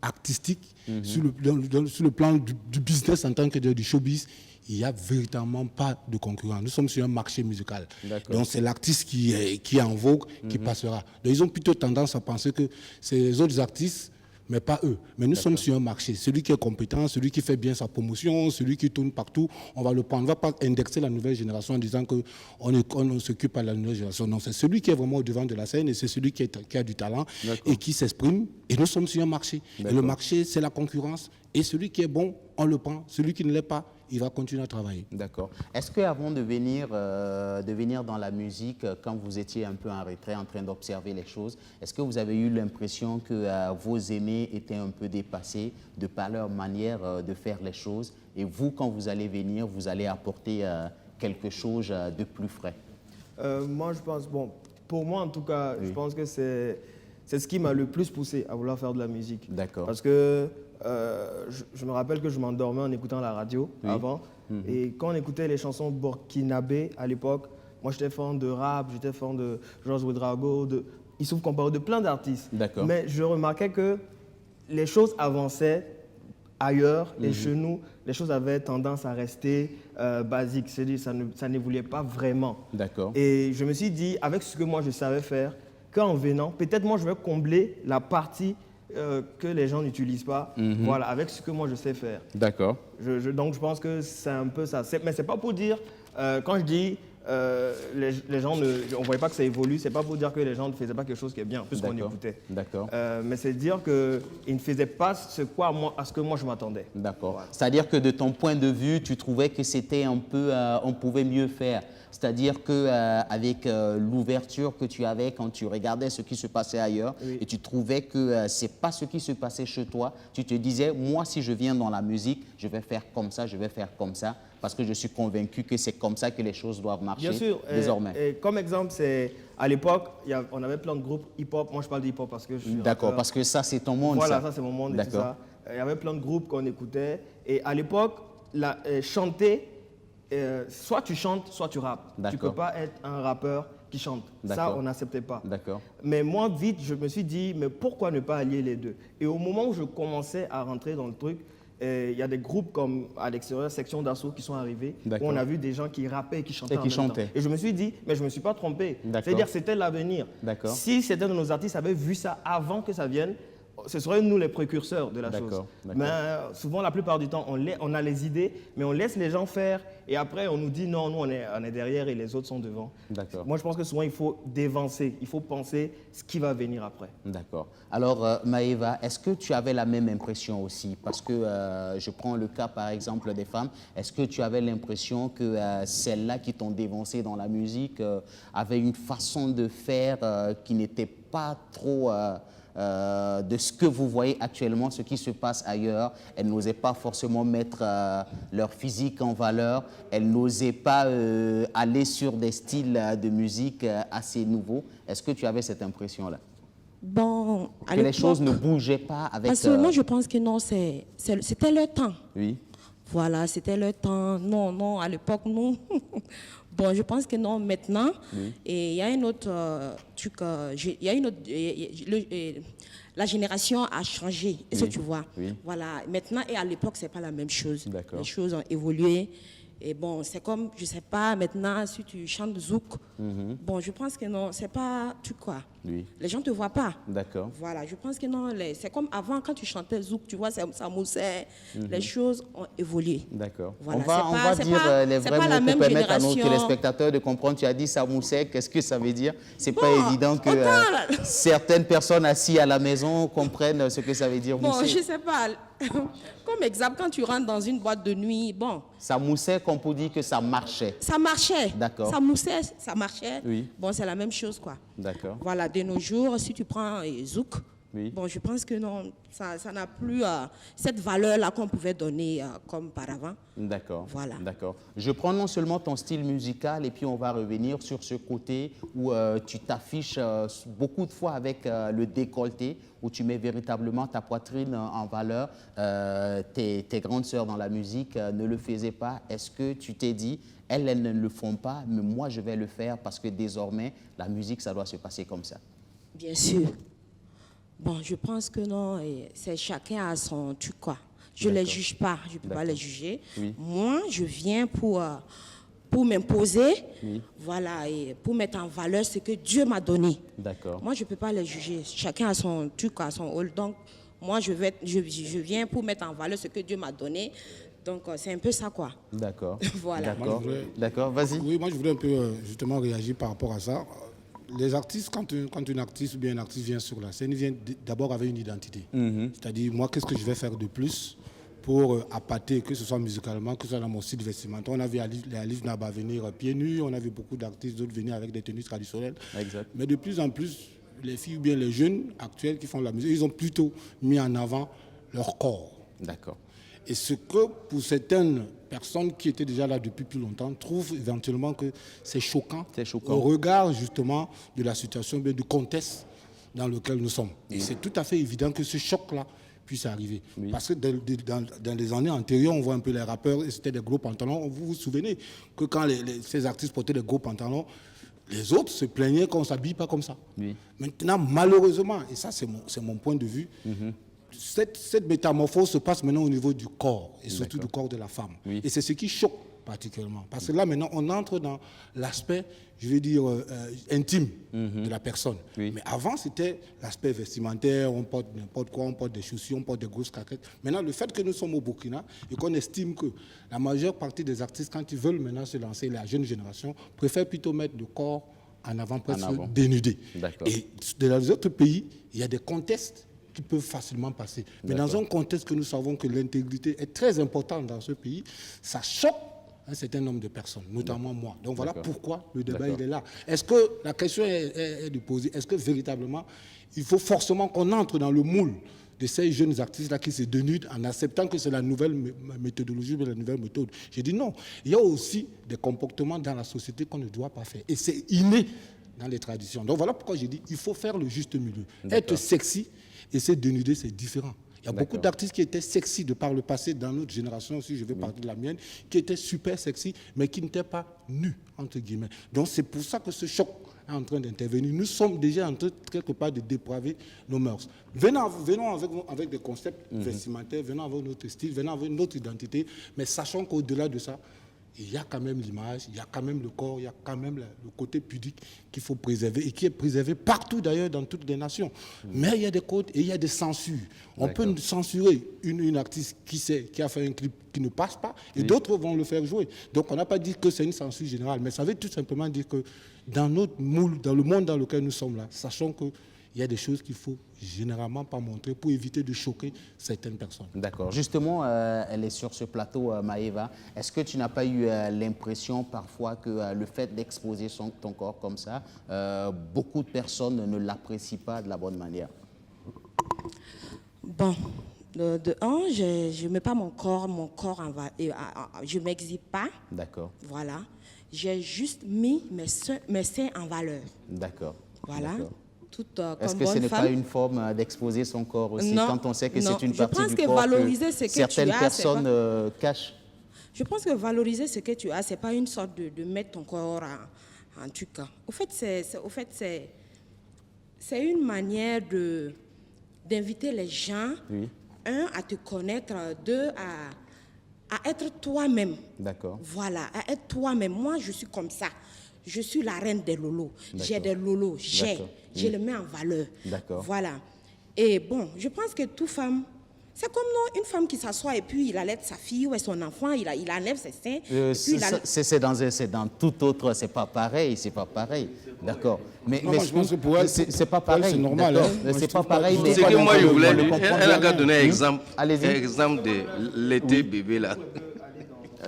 artistique, sur le plan du business en tant que du showbiz, il n'y a véritablement pas de concurrent. Nous sommes sur un marché musical. Donc c'est l'artiste qui est en vogue, qui passera. Donc ils ont plutôt tendance à penser que c'est les autres artistes, mais pas eux. Mais nous sommes sur un marché. Celui qui est compétent, celui qui fait bien sa promotion, celui qui tourne partout, on va le prendre. On ne va pas indexer la nouvelle génération en disant qu'on s'occupe pas de la nouvelle génération. Non, c'est celui qui est vraiment au devant de la scène et c'est celui qui a du talent et qui s'exprime. Et nous sommes sur un marché. Et le marché, c'est la concurrence. Et celui qui est bon, on le prend. Celui qui ne l'est pas, il va continuer à travailler. D'accord. Est-ce qu'avant de venir dans la musique, quand vous étiez un peu en retrait, en train d'observer les choses, est-ce que vous avez eu l'impression que vos aînés étaient un peu dépassés de par leur manière de faire les choses, et vous, quand vous allez venir, vous allez apporter quelque chose de plus frais? Moi, je pense, bon, pour moi en tout cas, je pense que c'est ce qui m'a le plus poussé à vouloir faire de la musique. D'accord. Parce que je me rappelle que je m'endormais en écoutant la radio avant. Et quand on écoutait les chansons burkinabé à l'époque, moi j'étais fan de rap, j'étais fan de Georges Ouedraogo, de Youssouf Compore, de plein d'artistes. Mais je remarquais que les choses avançaient ailleurs et chez nous, les choses avaient tendance à rester basiques. C'est-à-dire ça n'évoluait pas vraiment. Et je me suis dit, avec ce que moi je savais faire, qu'en venant, peut-être moi je vais combler la partie que les gens n'utilisent pas, voilà, avec ce que moi je sais faire. D'accord. Donc je pense que c'est un peu ça. Mais c'est pas pour dire, quand je dis les gens, on ne voyait pas que ça évolue, c'est pas pour dire que les gens ne faisaient pas quelque chose qui est bien, puisqu'on écoutait. D'accord. Mais c'est dire qu'ils ne faisaient pas à ce que moi je m'attendais. D'accord. Voilà. C'est-à-dire que de ton point de vue, tu trouvais que c'était un peu, on pouvait mieux faire. C'est-à-dire qu'avec l'ouverture que tu avais quand tu regardais ce qui se passait ailleurs et tu trouvais que ce n'est pas ce qui se passait chez toi, tu te disais, moi, si je viens dans la musique, je vais faire comme ça, je vais faire comme ça, parce que je suis convaincu que c'est comme ça que les choses doivent marcher. Bien sûr, désormais. Et comme exemple, à l'époque, on avait plein de groupes hip-hop. Moi, je parle de hip-hop parce que je suis D'accord, parce que ça, c'est ton monde. Voilà, ça c'est mon monde et tout ça. Il y avait plein de groupes qu'on écoutait. Et à l'époque, chanter, soit tu chantes, soit tu rappes. Tu ne peux pas être un rappeur qui chante. Ça, on n'acceptait pas. Mais moi, vite, je me suis dit, mais pourquoi ne pas allier les deux? Et au moment où je commençais à rentrer dans le truc, il y a des groupes comme à l'extérieur, Section d'Assaut, qui sont arrivés, où on a vu des gens qui rappaient et qui chantaient en même temps. Et je me suis dit, mais je ne me suis pas trompé. C'est-à-dire que c'était l'avenir. Si certains de nos artistes avaient vu ça avant que ça vienne, ce serait nous les précurseurs de la chose. Mais souvent, la plupart du temps, on a les idées, mais on laisse les gens faire. Et après, on nous dit non, nous, on est derrière et les autres sont devant. Moi, je pense que souvent, il faut dévancer. Il faut penser ce qui va venir après. D'accord. Alors, Maëva, est-ce que tu avais la même impression aussi? Parce que je prends le cas, par exemple, des femmes. Est-ce que tu avais l'impression que celles-là qui t'ont dévancé dans la musique avaient une façon de faire qui n'était pas trop... de ce que vous voyez actuellement, ce qui se passe ailleurs? Elles n'osaient pas forcément mettre leur physique en valeur, elles n'osaient pas aller sur des styles de musique assez nouveaux. Est-ce que tu avais cette impression-là? Bon, que les choses ne bougeaient pas avec... Parce que moi, je pense que non, c'était leur temps. Oui. Voilà, c'était leur temps. Non, à l'époque, non. Bon, je pense que non, maintenant. Et il y a un autre truc, la génération a changé, est-ce que tu vois? Voilà, maintenant et à l'époque, ce n'est pas la même chose. Les choses ont évolué. Et bon, c'est comme, je ne sais pas, maintenant, si tu chantes zouk, bon, je pense que non, c'est pas, tu quoi? Les gens ne te voient pas. Voilà, je pense que non, c'est comme avant, quand tu chantais zouk, tu vois, ça moussait, les choses ont évolué. Voilà, on va dire les vrais mots pour permettre à nos téléspectateurs de comprendre. Tu as dit ça moussait, qu'est-ce que ça veut dire? C'est pas évident que certaines personnes assises à la maison comprennent ce que ça veut dire mousser. Bon, je ne sais pas. Comme exemple, quand tu rentres dans une boîte de nuit, bon... Ça moussait, qu'on peut dire que ça marchait. Ça marchait. D'accord. Ça moussait, ça marchait. Bon, c'est la même chose, quoi. Voilà, de nos jours, si tu prends zouk, Bon, je pense que non, ça n'a plus cette valeur-là qu'on pouvait donner comme par avant. D'accord. Voilà. D'accord. Je prends non seulement ton style musical et puis on va revenir sur ce côté où tu t'affiches beaucoup de fois avec le décolleté, où tu mets véritablement ta poitrine en valeur. Tes grandes sœurs dans la musique ne le faisaient pas. Est-ce que tu t'es dit, elles ne le font pas, mais moi je vais le faire parce que désormais, la musique, ça doit se passer comme ça? Bien sûr. Bon, je pense que non, c'est chacun a son truc, quoi. Je ne les juge pas, je ne peux pas les juger. Moi, je viens pour m'imposer, voilà, et pour mettre en valeur ce que Dieu m'a donné. D'accord. Moi, je ne peux pas les juger. Chacun a son truc, a son rôle. Donc, moi, je viens pour mettre en valeur ce que Dieu m'a donné. Donc, c'est un peu ça, quoi. D'accord. Voilà. D'accord, vas-y. Oui, moi, je voulais un peu justement réagir par rapport à ça. Les artistes, quand une artiste ou bien un artiste vient sur la scène, il vient d'abord avec une identité. C'est-à-dire, moi, qu'est-ce que je vais faire de plus pour appâter, que ce soit musicalement, que ce soit dans mon style vestimentaire. On a vu Alice Naba venir pieds nus, on a vu beaucoup d'artistes, d'autres venir avec des tenues traditionnelles. Exact. Mais de plus en plus, les filles ou bien les jeunes actuels qui font la musique, ils ont plutôt mis en avant leur corps. D'accord. Et ce que, pour certaines personnes qui étaient déjà là depuis plus longtemps, trouvent éventuellement que c'est choquant au regard justement de la situation, du contexte dans lequel nous sommes. Et c'est tout à fait évident que ce choc-là puisse arriver. Parce que dans les années antérieures, on voit un peu les rappeurs, et c'était des gros pantalons. Vous vous souvenez que quand ces artistes portaient des gros pantalons, les autres se plaignaient qu'on ne s'habille pas comme ça. Maintenant, malheureusement, et ça c'est mon point de vue, cette métamorphose se passe maintenant au niveau du corps, et surtout du corps de la femme. Et c'est ce qui choque particulièrement. Parce que là, maintenant, on entre dans l'aspect, je vais dire, intime de la personne. Mais avant, c'était l'aspect vestimentaire, on porte n'importe quoi, on porte des chaussures, on porte des grosses caquettes. Maintenant, le fait que nous sommes au Burkina et qu'on estime que la majeure partie des artistes, quand ils veulent maintenant se lancer, la jeune génération, préfèrent plutôt mettre le corps en avant, presque dénudé. Et dans les autres pays, il y a des contextes qui peuvent facilement passer. Mais dans un contexte que nous savons que l'intégrité est très importante dans ce pays, ça choque un certain nombre de personnes, notamment moi. Donc voilà pourquoi le débat il est là. Est-ce que la question est de poser, est-ce que véritablement, il faut forcément qu'on entre dans le moule de ces jeunes artistes-là qui se dénudent en acceptant que c'est la nouvelle méthodologie, la nouvelle méthode? J'ai dit non. Il y a aussi des comportements dans la société qu'on ne doit pas faire. Et c'est inné dans les traditions. Donc voilà pourquoi j'ai dit il faut faire le juste milieu. Être sexy et se dénuder, c'est différent. Il y a beaucoup d'artistes qui étaient sexy de par le passé, dans notre génération aussi, je vais parler de la mienne, qui étaient super sexy, mais qui n'étaient pas nus, entre guillemets. Donc c'est pour ça que ce choc est en train d'intervenir. Nous sommes déjà en train, quelque part, de dépraver nos mœurs. Venons avec des concepts vestimentaires, venons avec notre style, venons avec notre identité, mais sachant qu'au-delà de ça, il y a quand même l'image, il y a quand même le corps, il y a quand même le côté pudique qu'il faut préserver et qui est préservé partout d'ailleurs dans toutes les nations. Mais il y a des codes et il y a des censures. On peut censurer une artiste qui a fait un clip qui ne passe pas et d'autres vont le faire jouer. Donc on n'a pas dit que c'est une censure générale, mais ça veut tout simplement dire que dans notre moule, dans le monde dans lequel nous sommes là, sachant que il y a des choses qu'il ne faut généralement pas montrer pour éviter de choquer certaines personnes. D'accord. Justement, elle est sur ce plateau, Maëva. Est-ce que tu n'as pas eu l'impression parfois que le fait d'exposer ton corps comme ça, beaucoup de personnes ne l'apprécient pas de la bonne manière? Bon, de un, je ne mets pas mon corps je ne m'exhibe pas. D'accord. Voilà. J'ai juste mis mes seins en valeur. D'accord. Voilà. Est-ce que ce n'est pas une forme d'exposer son corps aussi, quand on sait que c'est une partie du corps valoriser que certaines personnes cachent? Je pense que valoriser ce que tu as, ce n'est pas une sorte de mettre ton corps en truc. Au fait, c'est une manière d'inviter les gens, un, à te connaître, deux, à être toi-même. D'accord. Voilà, à être toi-même. Moi, je suis comme ça. Je suis la reine des lolos. J'ai des lolos. Je les mets en valeur. D'accord. Voilà. Et bon, je pense que toute femme, c'est comme une femme qui s'assoit et puis il allait sa fille ou son enfant, il enlève ses seins. C'est dans tout autre, c'est pas pareil, D'accord. Mais je pense que pour elle, c'est pas pareil. C'est normal. C'est pas pareil. C'est que moi je voulais, elle a qu'à donner exemple de l'été bébé là.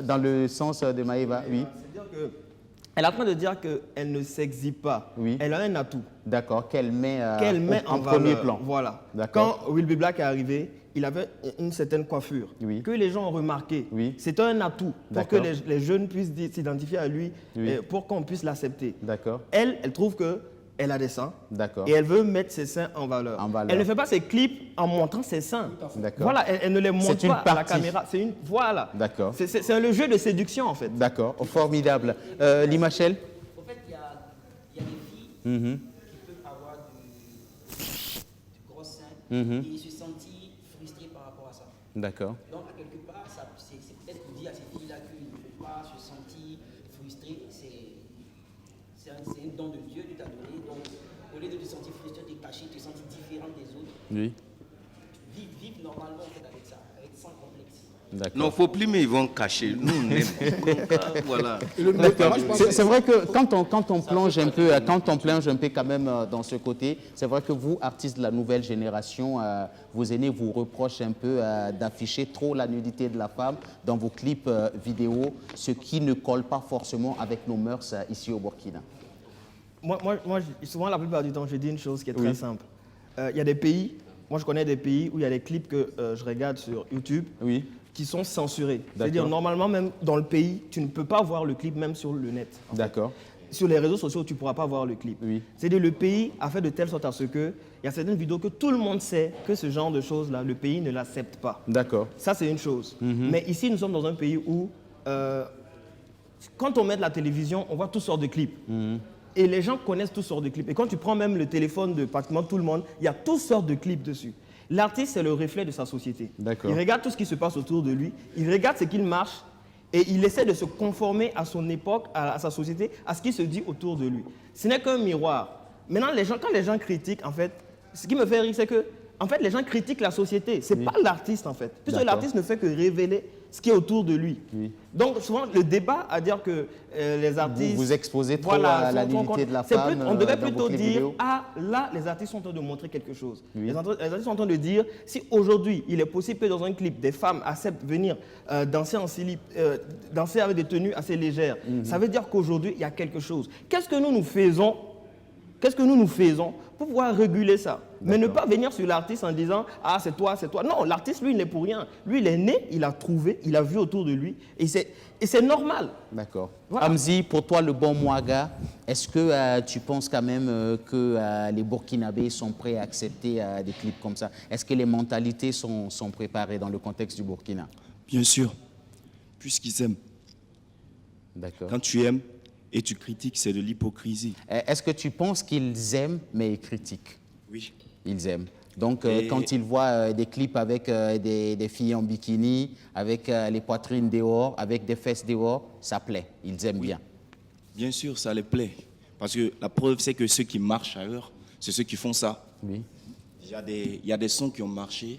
Dans le sens de Maëva, oui. Elle est en train de dire qu'elle ne s'exhibe pas. Elle a un atout. D'accord, qu'elle met, en premier plan. Voilà. Quand Will Be Black est arrivé, il avait une certaine coiffure que les gens ont remarqué. C'est un atout pour que les jeunes puissent s'identifier à lui, pour qu'on puisse l'accepter. Elle trouve qu'elle a des seins et elle veut mettre ses seins en valeur. Elle ne fait pas ses clips en montrant ses seins. Voilà, elle ne les montre pas à la caméra. Voilà. C'est le jeu de séduction en fait. D'accord, formidable. Limachel? En fait, il y a des filles qui peuvent avoir du gros sein et se sentir frustrées par rapport à ça. D'accord. Donc, à quelque part, c'est peut-être pour dire à ces filles-là qu'ils ne peuvent pas se sentir frustrées. C'est un don de Dieu que tu t'as donné. Donc, au lieu de te sentir frustré, de te cacher, de te sentir différent des autres, vive normalement en fait, avec ça, sans complexe. Non, il ne faut plus, mais ils vont cacher. Nous, on aime. Voilà. C'est vrai que quand on plonge un peu quand même dans ce côté, c'est vrai que vous, artistes de la nouvelle génération, vos aînés vous reprochent un peu d'afficher trop la nudité de la femme dans vos clips vidéo, ce qui ne colle pas forcément avec nos mœurs ici au Burkina. Moi, souvent, la plupart du temps, je dis une chose qui est très simple. Il y a des pays, moi je connais des pays où il y a des clips que je regarde sur YouTube qui sont censurés. C'est-à-dire, normalement, même dans le pays, tu ne peux pas voir le clip, même sur le net. D'accord. Sur les réseaux sociaux, tu ne pourras pas voir le clip. C'est-à-dire, le pays a fait de telle sorte à ce qu'il y a certaines vidéos que tout le monde sait que ce genre de choses-là, le pays ne l'accepte pas. D'accord. Ça, c'est une chose. Mais ici, nous sommes dans un pays où, quand on met de la télévision, on voit toutes sortes de clips. Et les gens connaissent toutes sortes de clips. Et quand tu prends même le téléphone de pratiquement tout le monde, il y a toutes sortes de clips dessus. L'artiste, c'est le reflet de sa société. Il regarde tout ce qui se passe autour de lui, il regarde ce qu'il marche et il essaie de se conformer à son époque, à sa société, à ce qui se dit autour de lui. Ce n'est qu'un miroir. Maintenant, quand les gens critiquent, en fait, ce qui me fait rire, c'est que en fait, les gens critiquent la société. Ce n'est pas l'artiste, en fait. Puisque l'artiste ne fait que révéler ce qui est autour de lui. Donc, souvent, le débat à dire que les artistes... Vous exposez trop la nudité de la femme on devrait plutôt dire, vidéo. là, les artistes sont en train de montrer quelque chose. Les artistes sont en train de dire, si aujourd'hui, il est possible que dans un clip, des femmes acceptent de venir danser en slip, danser avec des tenues assez légères, ça veut dire qu'aujourd'hui, il y a quelque chose. Qu'est-ce que nous nous faisons pour pouvoir réguler ça? Mais ne pas venir sur l'artiste en disant « Ah, c'est toi, c'est toi ». Non, l'artiste, lui, il n'est pour rien. Lui, il est né, il a trouvé, il a vu autour de lui. Et c'est normal. D'accord. Voilà. Amzi, pour toi, le bon Mouaga, est-ce que tu penses quand même que les Burkinabés sont prêts à accepter des clips comme ça? Est-ce que les mentalités sont préparées dans le contexte du Burkina? Bien sûr, puisqu'ils aiment. D'accord. Quand tu aimes et tu critiques, c'est de l'hypocrisie. Est-ce que tu penses qu'ils aiment, mais ils critiquent? Oui. Ils aiment. Donc, quand ils voient des clips avec des filles en bikini, avec les poitrines dehors, avec des fesses dehors, ça plaît. Ils aiment bien. Bien sûr, ça les plaît. Parce que la preuve, c'est que ceux qui marchent ailleurs, c'est ceux qui font ça. Oui. Il y a des sons qui ont marché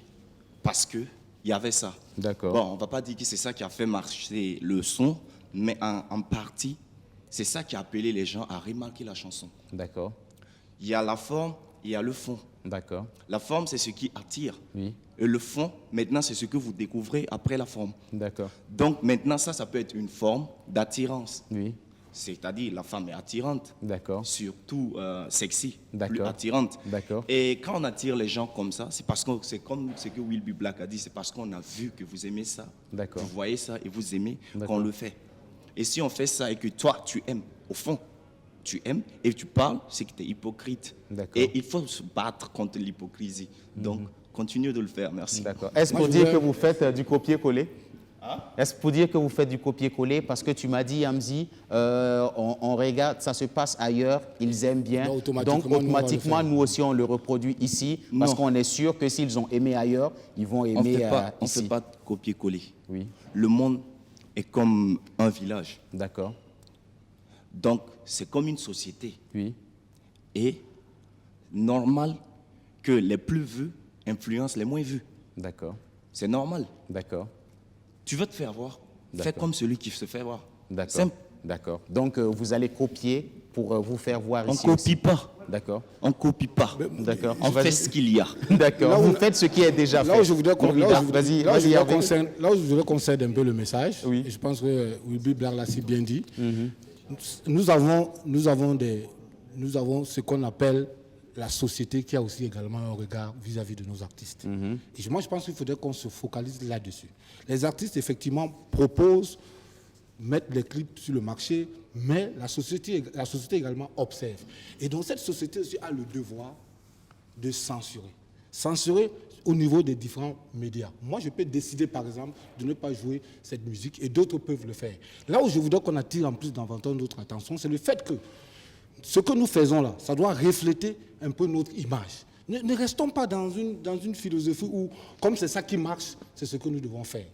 parce qu'il y avait ça. D'accord. Bon, on ne va pas dire que c'est ça qui a fait marcher le son, mais en partie, c'est ça qui a appelé les gens à remarquer la chanson. D'accord. Il y a la forme, il y a le fond. D'accord. La forme, c'est ce qui attire. Oui. Et le fond, maintenant, c'est ce que vous découvrez après la forme. D'accord. Donc, maintenant, ça peut être une forme d'attirance. Oui. C'est-à-dire, la femme est attirante. D'accord. Surtout sexy, d'accord, plus attirante. D'accord. Et quand on attire les gens comme ça, c'est parce que c'est comme ce que Will Be Black a dit, c'est parce qu'on a vu que vous aimez ça. D'accord. Vous voyez ça et vous aimez qu'on le fait. Et si on fait ça et que toi, tu aimes, au fond, tu aimes et tu parles, c'est que tu es hypocrite. Et il faut se battre contre l'hypocrisie. Donc, continue de le faire. Merci. D'accord. Est-ce pour dire que vous faites du copier-coller? Est-ce pour dire que vous faites du copier-coller? Parce que tu m'as dit, Amzi, on regarde, ça se passe ailleurs, ils aiment bien. Donc, automatiquement, nous aussi, on le reproduit ici. Parce qu'on est sûr que s'ils ont aimé ailleurs, ils vont aimer ici. On ne fait pas de copier-coller. Oui. Le monde est comme un village. D'accord. Donc, c'est comme une société. Oui. Et normal que les plus vus influencent les moins vus. D'accord. C'est normal. D'accord. Tu veux te faire voir, fais comme celui qui se fait voir. D'accord. Simple. D'accord. Donc, vous allez copier pour vous faire voir ici. On ne copie pas. D'accord. On ne copie pas. D'accord. On fait ce qu'il y a. D'accord. Vous faites ce qui est déjà fait. Là où je voudrais qu'on vas-y, concède un peu le message, et je pense que Will Be Black l'a si bien dit, nous avons ce qu'on appelle la société qui a aussi également un regard vis-à-vis de nos artistes. Et moi, je pense qu'il faudrait qu'on se focalise là-dessus. Les artistes, effectivement, proposent, mettent les clips sur le marché, mais la société également observe. Et donc, cette société aussi a le devoir de censurer. Censurer au niveau des différents médias. Moi, je peux décider, par exemple, de ne pas jouer cette musique et d'autres peuvent le faire. Là où je voudrais qu'on attire en plus davantage notre attention, c'est le fait que ce que nous faisons là, ça doit refléter un peu notre image. Ne restons pas dans une philosophie où, comme c'est ça qui marche, c'est ce que nous devons faire.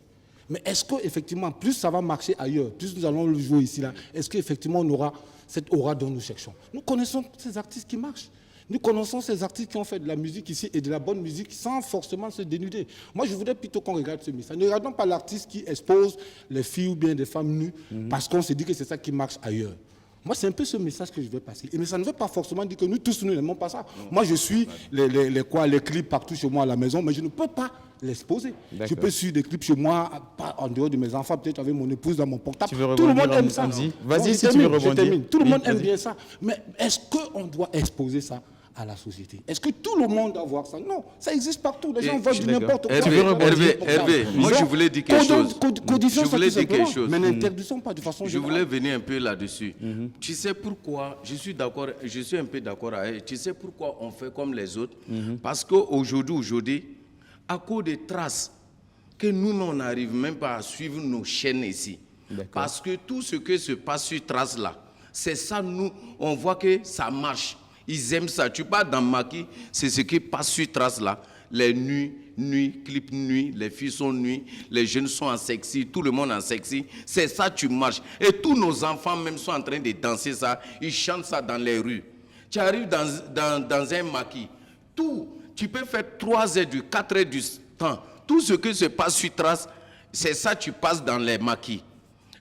Mais est-ce qu'effectivement, plus ça va marcher ailleurs, plus nous allons le jouer ici, là, est-ce qu'effectivement on aura cette aura dont nous cherchons? Nous connaissons ces artistes qui marchent. Nous connaissons ces artistes qui ont fait de la musique ici et de la bonne musique sans forcément se dénuder. Moi, je voudrais plutôt qu'on regarde ce message. Ne regardons pas l'artiste qui expose les filles ou bien des femmes nues parce qu'on se dit que c'est ça qui marche ailleurs. Moi, c'est un peu ce message que je vais passer. Mais ça ne veut pas forcément dire que nous tous, nous n'aimons pas ça. Non. Moi, je suis les clips partout chez moi à la maison, mais je ne peux pas l'exposer. Je peux suivre des clips chez moi, pas en dehors de mes enfants, peut-être avec mon épouse dans mon portable. Tout le monde aime ça. Vas-y, si tu veux rebondir. Tout le monde aime bien ça. Mais est-ce qu'on doit exposer ça à la société? Est-ce que tout le monde doit voir ça? Non, ça existe partout. Les gens voient du n'importe quoi. Hervé, moi je voulais dire quelque chose. Je voulais dire quelque chose. Mais n'interdisons pas de façon générale. Je voulais venir un peu là-dessus. Tu sais pourquoi, je suis un peu d'accord avec. Tu sais pourquoi on fait comme les autres? Parce qu'aujourd'hui, à cause des traces, que nous on n'arrive même pas à suivre nos chaînes ici. Parce que tout ce que se passe sur trace là, c'est ça, nous, on voit que ça marche. Ils aiment ça. Tu pars dans Maki, c'est ce qui passe sur trace là. Les nuits, clips nuits, les filles sont nuits, les jeunes sont en sexy, tout le monde en sexy. C'est ça, tu marches. Et tous nos enfants même sont en train de danser ça. Ils chantent ça dans les rues. Tu arrives dans un Maki. Tout, tu peux faire 3 heures, 4 heures du temps. Tout ce qui se passe sur trace, c'est ça, tu passes dans les Maki.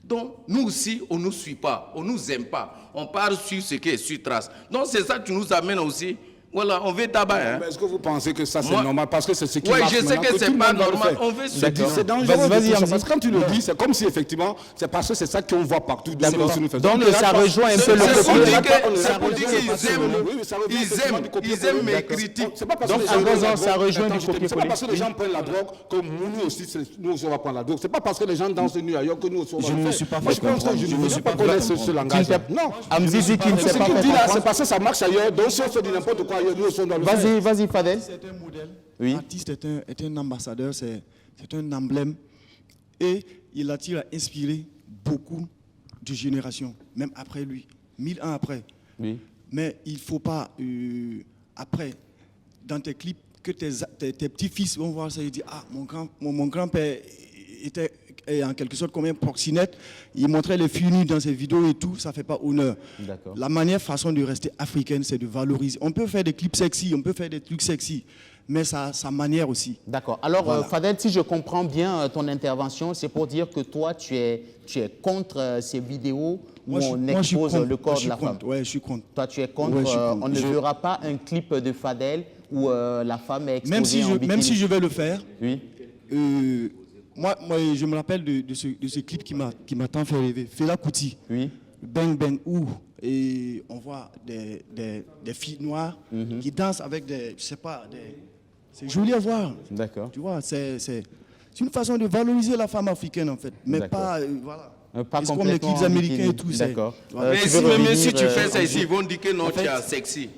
Donc, nous aussi, on ne nous suit pas, on ne nous aime pas. On part sur ce qui est sur trace. Donc, c'est ça que tu nous amènes aussi. Voilà, on veut tabac. Hein. Est-ce que vous pensez que ça, c'est normal? Parce que c'est ce qui marche. Oui, je sais que ce n'est pas normal. On veut se dire. C'est dangereux. Parce que quand tu le dis, c'est comme si, effectivement, c'est parce que c'est ça qu'on voit partout. Donc, ça rejoint un peu le copier. C'est pour dire qu'ils aiment mes critiques. C'est pas parce que les gens ça rejoint du copier. C'est pas parce que les gens prennent la drogue que nous aussi, nous, on va prendre la drogue. C'est pas parce que les gens dansent nu ailleurs que nous aussi, on va le faire. Je ne me suis pas fait comprendre. Je ne suis pas connaître ce langage. Non. Amzizi qui ne sait pas. C'est parce que ça marche ailleurs. Donc, si on se dit n'importe quoi, Vas-y, Fadel. C'est un modèle. Oui. L'artiste est un ambassadeur, c'est un emblème. Et il attire à inspirer beaucoup de générations, même après lui, 1000 ans après. Oui. Mais il ne faut pas, après, dans tes clips, que tes petits-fils vont voir ça et dire « Ah, mon grand-père était en quelque sorte comme un proxénète, il montrait les filles nues dans ses vidéos et tout, ça ne fait pas honneur. » La façon de rester africaine, c'est de valoriser. On peut faire des clips sexy, on peut faire des trucs sexy, mais sa manière aussi. D'accord. Alors, voilà. Fadel, si je comprends bien ton intervention, c'est pour dire que toi, tu es contre ces vidéos où on expose le corps de la femme. Oui, je suis contre. Toi, tu es contre. On ne verra pas un clip de Fadel où la femme est exposée en bikini. Même si je vais le faire, oui. Moi, je me rappelle de ce clip qui m'a tant fait rêver. Fela Kuti, oui. Bang Bang Ouh, et on voit des filles noires qui dansent avec je sais pas, c'est joli à voir. D'accord. Tu vois, c'est une façon de valoriser la femme africaine en fait, mais pas, voilà. Pas comme les clips américains et tout. D'accord. Mais si tu fais ça ici, ils vont dire que non, tu es sexy.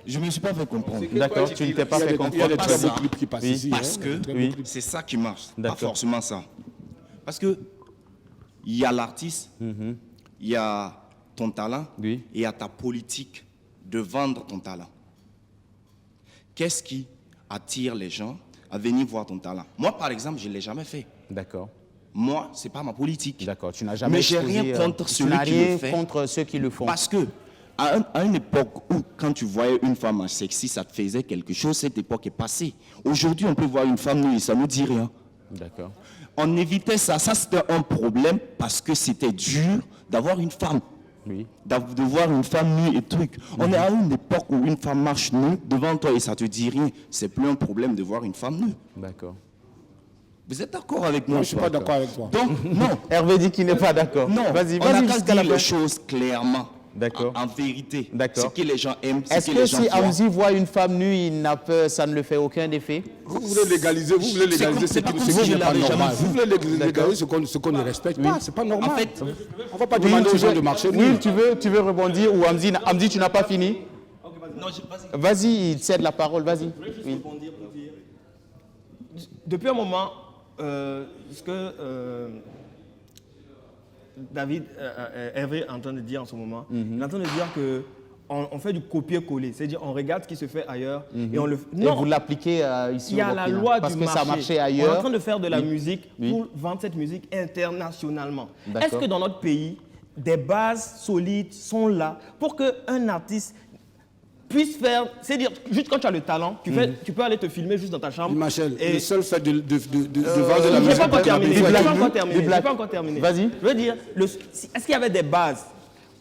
Je ne me suis pas fait comprendre. D'accord, tu ne t'es pas fait comprendre. Il y a des très beaux clips qui passent ici. Parce que c'est ça qui marche, pas forcément ça. Parce que il y a l'artiste, il y a ton talent et il y a ta politique de vendre ton talent. Qu'est-ce qui attire les gens à venir voir ton talent? Moi, par exemple, je ne l'ai jamais fait. D'accord. Moi, ce n'est pas ma politique. D'accord, tu n'as jamais Mais je n'ai rien contre ceux qui le font. Parce que à une époque où, quand tu voyais une femme sexy, ça te faisait quelque chose, cette époque est passée. Aujourd'hui, on peut voir une femme nue et ça ne nous dit rien. D'accord. On évitait ça. Ça, c'était un problème parce que c'était dur d'avoir une femme. Oui. De voir une femme nue et truc. On est à une époque où une femme marche nue devant toi et ça te dit rien. C'est plus un problème de voir une femme nue. D'accord. Vous êtes d'accord avec moi? Non, je ne suis pas d'accord avec toi. Donc, non. Hervé dit qu'il n'est pas d'accord. Non, vas-y, on a qu'à jusqu'à dire la les fin. choses clairement. D'accord. En vérité. D'accord. Ce que les gens aiment, ce Est-ce que que les gens si voient. Amzi voit une femme nue, il n'a peur, ça ne le fait aucun effet? Vous voulez légaliser, ce qui n'est pas normal. Vous voulez légaliser ce qu'on ne respecte pas, c'est pas normal. En fait, on ne va pas demander aux gens de marcher. Oui, tu veux rebondir ou Amzi, tu n'as pas fini? Vas-y, il cède la parole, vas-y. Oui. Depuis un moment, ce que David Hervé est en train de dire en ce moment, il est en train de dire que on fait du copier-coller, c'est-à-dire on regarde ce qui se fait ailleurs et on le fait. Non, et vous l'appliquez ici il y a la loi parce du que marché. ça marchait ailleurs. On est en train de faire de la musique pour vendre cette musique internationalement. Est-ce que dans notre pays, des bases solides sont là pour qu'un artiste puisse faire, c'est-à-dire, juste quand tu as le talent, tu peux aller te filmer juste dans ta chambre. Michel, et le seul fait de vendre de la musique... Je n'ai pas encore terminé. Vas-y. Je veux dire, est-ce qu'il y avait des bases?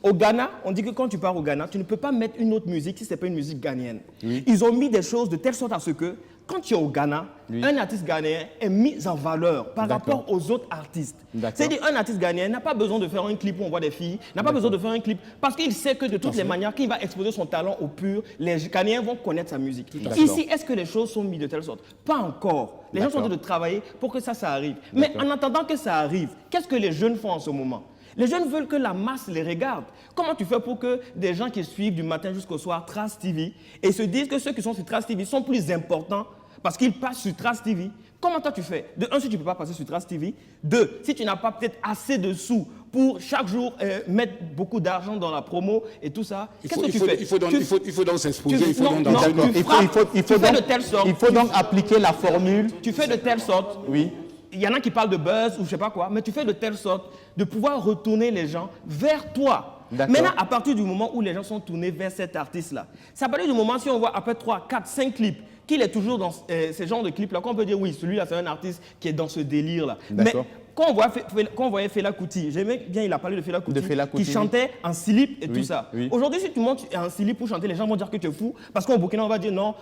Au Ghana, on dit que quand tu pars au Ghana, tu ne peux pas mettre une autre musique si ce n'est pas une musique ghanéenne. Ils ont mis des choses de telle sorte à ce que, quand tu es au Ghana, un artiste ghanéen est mis en valeur par rapport aux autres artistes. C'est-à-dire un artiste ghanéen n'a pas besoin de faire un clip où on voit des filles, n'a pas besoin de faire un clip parce qu'il sait que de toutes les manières, qu'il va exposer son talent au pur, les Ghanéens vont connaître sa musique. Ici, est-ce que les choses sont mises de telle sorte? Pas encore. Les gens sont en train de travailler pour que ça arrive. Mais en attendant que ça arrive, qu'est-ce que les jeunes font en ce moment? Les jeunes veulent que la masse les regarde. Comment tu fais pour que des gens qui suivent du matin jusqu'au soir Trace TV et se disent que ceux qui sont sur Trace TV sont plus importants parce qu'ils passent sur Trace TV? Comment toi tu fais? De un, si tu ne peux pas passer sur Trace TV. Deux, si tu n'as pas peut-être assez de sous pour chaque jour mettre beaucoup d'argent dans la promo et tout ça, qu'est-ce que tu fais? Il faut donc s'exposer, il faut donc appliquer la formule. Tu fais de telle sorte. Oui. Il y en a qui parlent de buzz ou je ne sais pas quoi, mais tu fais de telle sorte de pouvoir retourner les gens vers toi. Maintenant, à partir du moment où les gens sont tournés vers cet artiste-là, c'est à partir du moment si on voit après 3, 4, 5 clips, qu'il est toujours dans ces genres de clips-là, qu'on peut dire oui, celui-là c'est un artiste qui est dans ce délire-là. Mais quand on voyait Fela Kuti, j'aimais bien, il a parlé de Fela Kuti, qui chantait en slip et tout ça. Aujourd'hui, si tu montes en slip pour chanter, les gens vont dire que tu es fou, parce qu'au Burkina, on va dire non.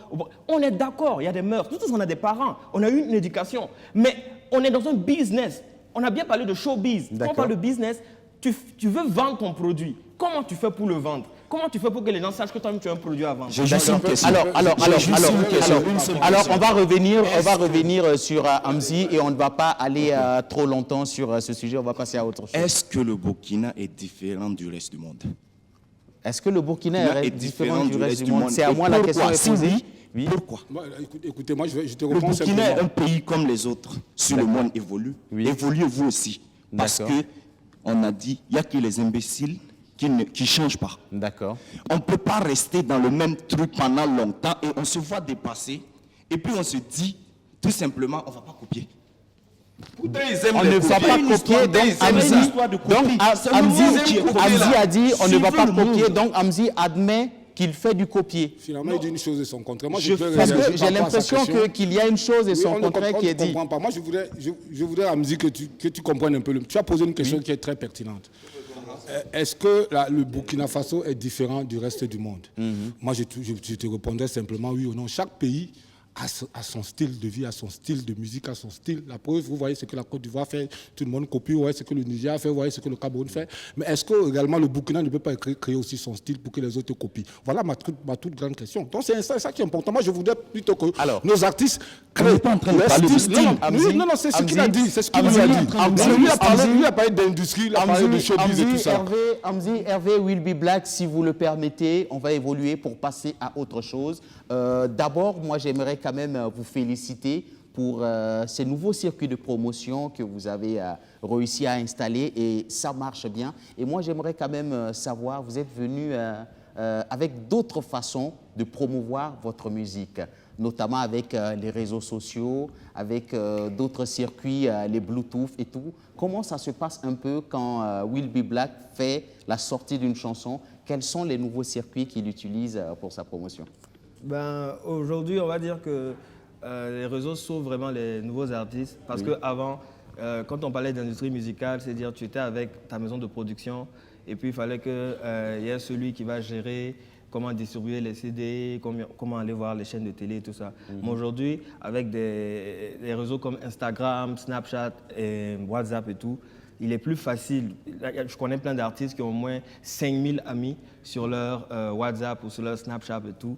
On est d'accord, il y a des mœurs, tous on a des parents, on a eu une éducation, mais on est dans un business. On a bien parlé de showbiz. Quand on parle de business, tu veux vendre ton produit. Comment tu fais pour le vendre? Comment tu fais pour que les gens sachent que toi tu as un produit à vendre? Alors, on va revenir sur Amzi et on ne va pas aller trop longtemps sur ce sujet. On va passer à autre chose. Est-ce que le Burkina est différent du reste du monde? Est-ce que le Burkina est différent du reste du monde? C'est à moi la question est posée. Oui. Pourquoi? Écoutez, moi je te réponds. Le Burkina est un pays comme les autres. Sur le monde évolue. Évoluez vous aussi. Parce que on a dit, il n'y a que les imbéciles qui ne changent pas. D'accord. On ne peut pas rester dans le même truc pendant longtemps et on se voit dépasser. Et puis on se dit, tout simplement, on ne va pas copier. On ne va pas copier, donc Amzi a dit, on ne va pas copier, donc Amzi admet qu'il fait du copier. Finalement, il dit une chose et son contraire. Moi, parce que j'ai l'impression qu'il y a une chose et son contraire qui est dit. Moi, je voudrais, Amzi, que tu comprennes un peu. Tu as posé une question qui est très pertinente. Est-ce que le Burkina Faso est différent du reste du monde? Moi, je te répondrais simplement oui ou non. Chaque pays a son style de vie, a son style de musique, a son style. La preuve, vous voyez ce que la Côte d'Ivoire fait, tout le monde copie, vous voyez ce que le Nigeria fait, vous voyez ce que le Cameroun fait. Mais est-ce que également le Burkina ne peut pas créer aussi son style pour que les autres copient? Voilà ma toute grande question. Donc c'est ça qui est important. Moi, je voudrais plutôt que nos artistes créent leur style. Non, c'est ce qu'il a dit. C'est ce qu'il nous a dit. Lui a parlé d'industrie, il a parlé de showbiz et tout ça. Hervé Will Be Black, si vous le permettez, on va évoluer pour passer à autre chose. D'abord, moi, j'aimerais quand même vous féliciter pour ces nouveaux circuits de promotion que vous avez réussi à installer et ça marche bien. Et moi, j'aimerais quand même savoir, vous êtes venu avec d'autres façons de promouvoir votre musique, notamment avec les réseaux sociaux, avec d'autres circuits, les Bluetooth et tout. Comment ça se passe un peu quand Will Be Black fait la sortie d'une chanson? Quels sont les nouveaux circuits qu'il utilise pour sa promotion? Aujourd'hui, on va dire que les réseaux sauvent vraiment les nouveaux artistes parce qu'avant, quand on parlait d'industrie musicale, c'est-à-dire tu étais avec ta maison de production et puis il fallait qu'il y ait celui qui va gérer comment distribuer les CD, comment aller voir les chaînes de télé et tout ça. Mais aujourd'hui, avec des réseaux comme Instagram, Snapchat, et WhatsApp et tout, il est plus facile. Je connais plein d'artistes qui ont au moins 5000 amis sur leur WhatsApp ou sur leur Snapchat et tout.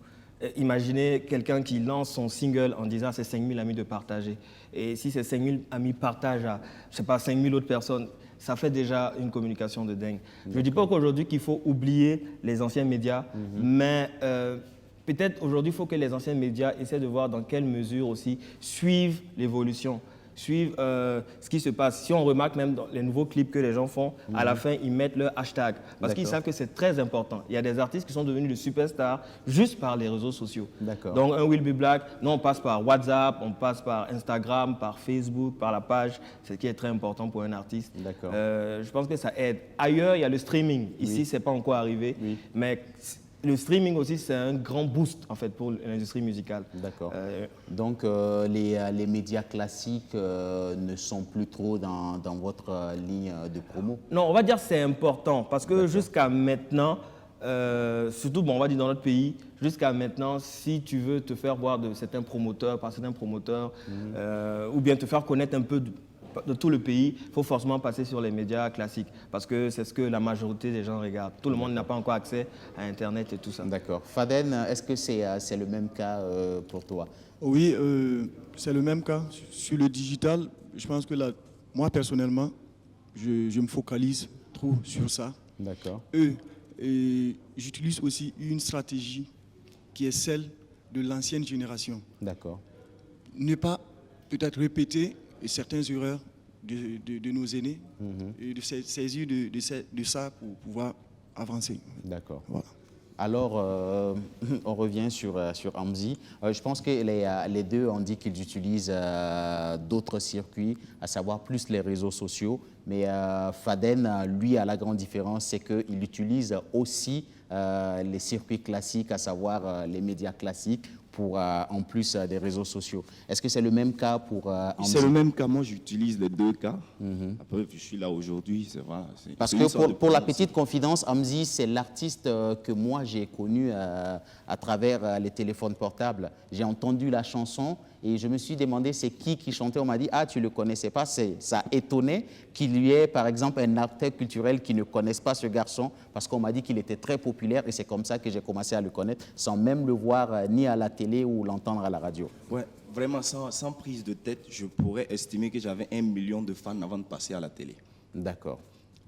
Imaginez quelqu'un qui lance son single en disant à ses 5000 amis de partager. Et si ces 5000 amis partagent à, je sais pas, 5000 autres personnes, ça fait déjà une communication de dingue. Je ne dis pas qu'aujourd'hui qu'il faut oublier les anciens médias, mais peut-être aujourd'hui il faut que les anciens médias essaient de voir dans quelle mesure aussi suivent l'évolution. Suivent ce qui se passe. Si on remarque même dans les nouveaux clips que les gens font, à la fin, ils mettent leur hashtag. Parce qu'ils savent que c'est très important. Il y a des artistes qui sont devenus des superstars juste par les réseaux sociaux. Donc, un Will Be Black, nous, on passe par WhatsApp, on passe par Instagram, par Facebook, par la page. C'est ce qui est très important pour un artiste. Je pense que ça aide. Ailleurs, il y a le streaming. Ici, ce n'est pas encore arrivé. Mais le streaming aussi, c'est un grand boost en fait pour l'industrie musicale. D'accord. Donc, les médias classiques ne sont plus trop dans votre ligne de promo? Non, on va dire que c'est important parce que jusqu'à maintenant, surtout on va dire dans notre pays, jusqu'à maintenant, si tu veux te faire voir de certains promoteurs, par certains promoteurs, ou bien te faire connaître un peu de tout le pays, il faut forcément passer sur les médias classiques parce que c'est ce que la majorité des gens regardent. Tout le monde n'a pas encore accès à Internet et tout ça. D'accord. Faden, est-ce que c'est le même cas pour toi? Oui, c'est le même cas. Sur le digital, je pense que moi, personnellement, je me focalise trop sur ça. D'accord. J'utilise aussi une stratégie qui est celle de l'ancienne génération. D'accord. Ne pas peut-être répéter certaines erreurs de nos aînés et de saisir de ça pour pouvoir avancer. D'accord. Voilà. Alors, on revient sur Amzi. Je pense que les deux ont dit qu'ils utilisent d'autres circuits, à savoir plus les réseaux sociaux. Mais Faden, lui, a la grande différence, c'est qu'il utilise aussi les circuits classiques, à savoir les médias classiques, en plus des réseaux sociaux. Est-ce que c'est le même cas pour Amzi? C'est le même cas. Moi, j'utilise les deux cas. Après, je suis là aujourd'hui, c'est vrai. Parce que pour la petite confidence, Amzi, c'est l'artiste que moi, j'ai connu à travers les téléphones portables. J'ai entendu la chanson et je me suis demandé c'est qui chantait. On m'a dit, ah, tu ne le connaissais pas. Ça étonnait qu'il y ait, par exemple, un acteur culturel qui ne connaisse pas ce garçon parce qu'on m'a dit qu'il était très populaire et c'est comme ça que j'ai commencé à le connaître sans même le voir ni à la télé ou l'entendre à la radio. Ouais, vraiment, sans prise de tête, je pourrais estimer que j'avais 1 million de fans avant de passer à la télé. D'accord.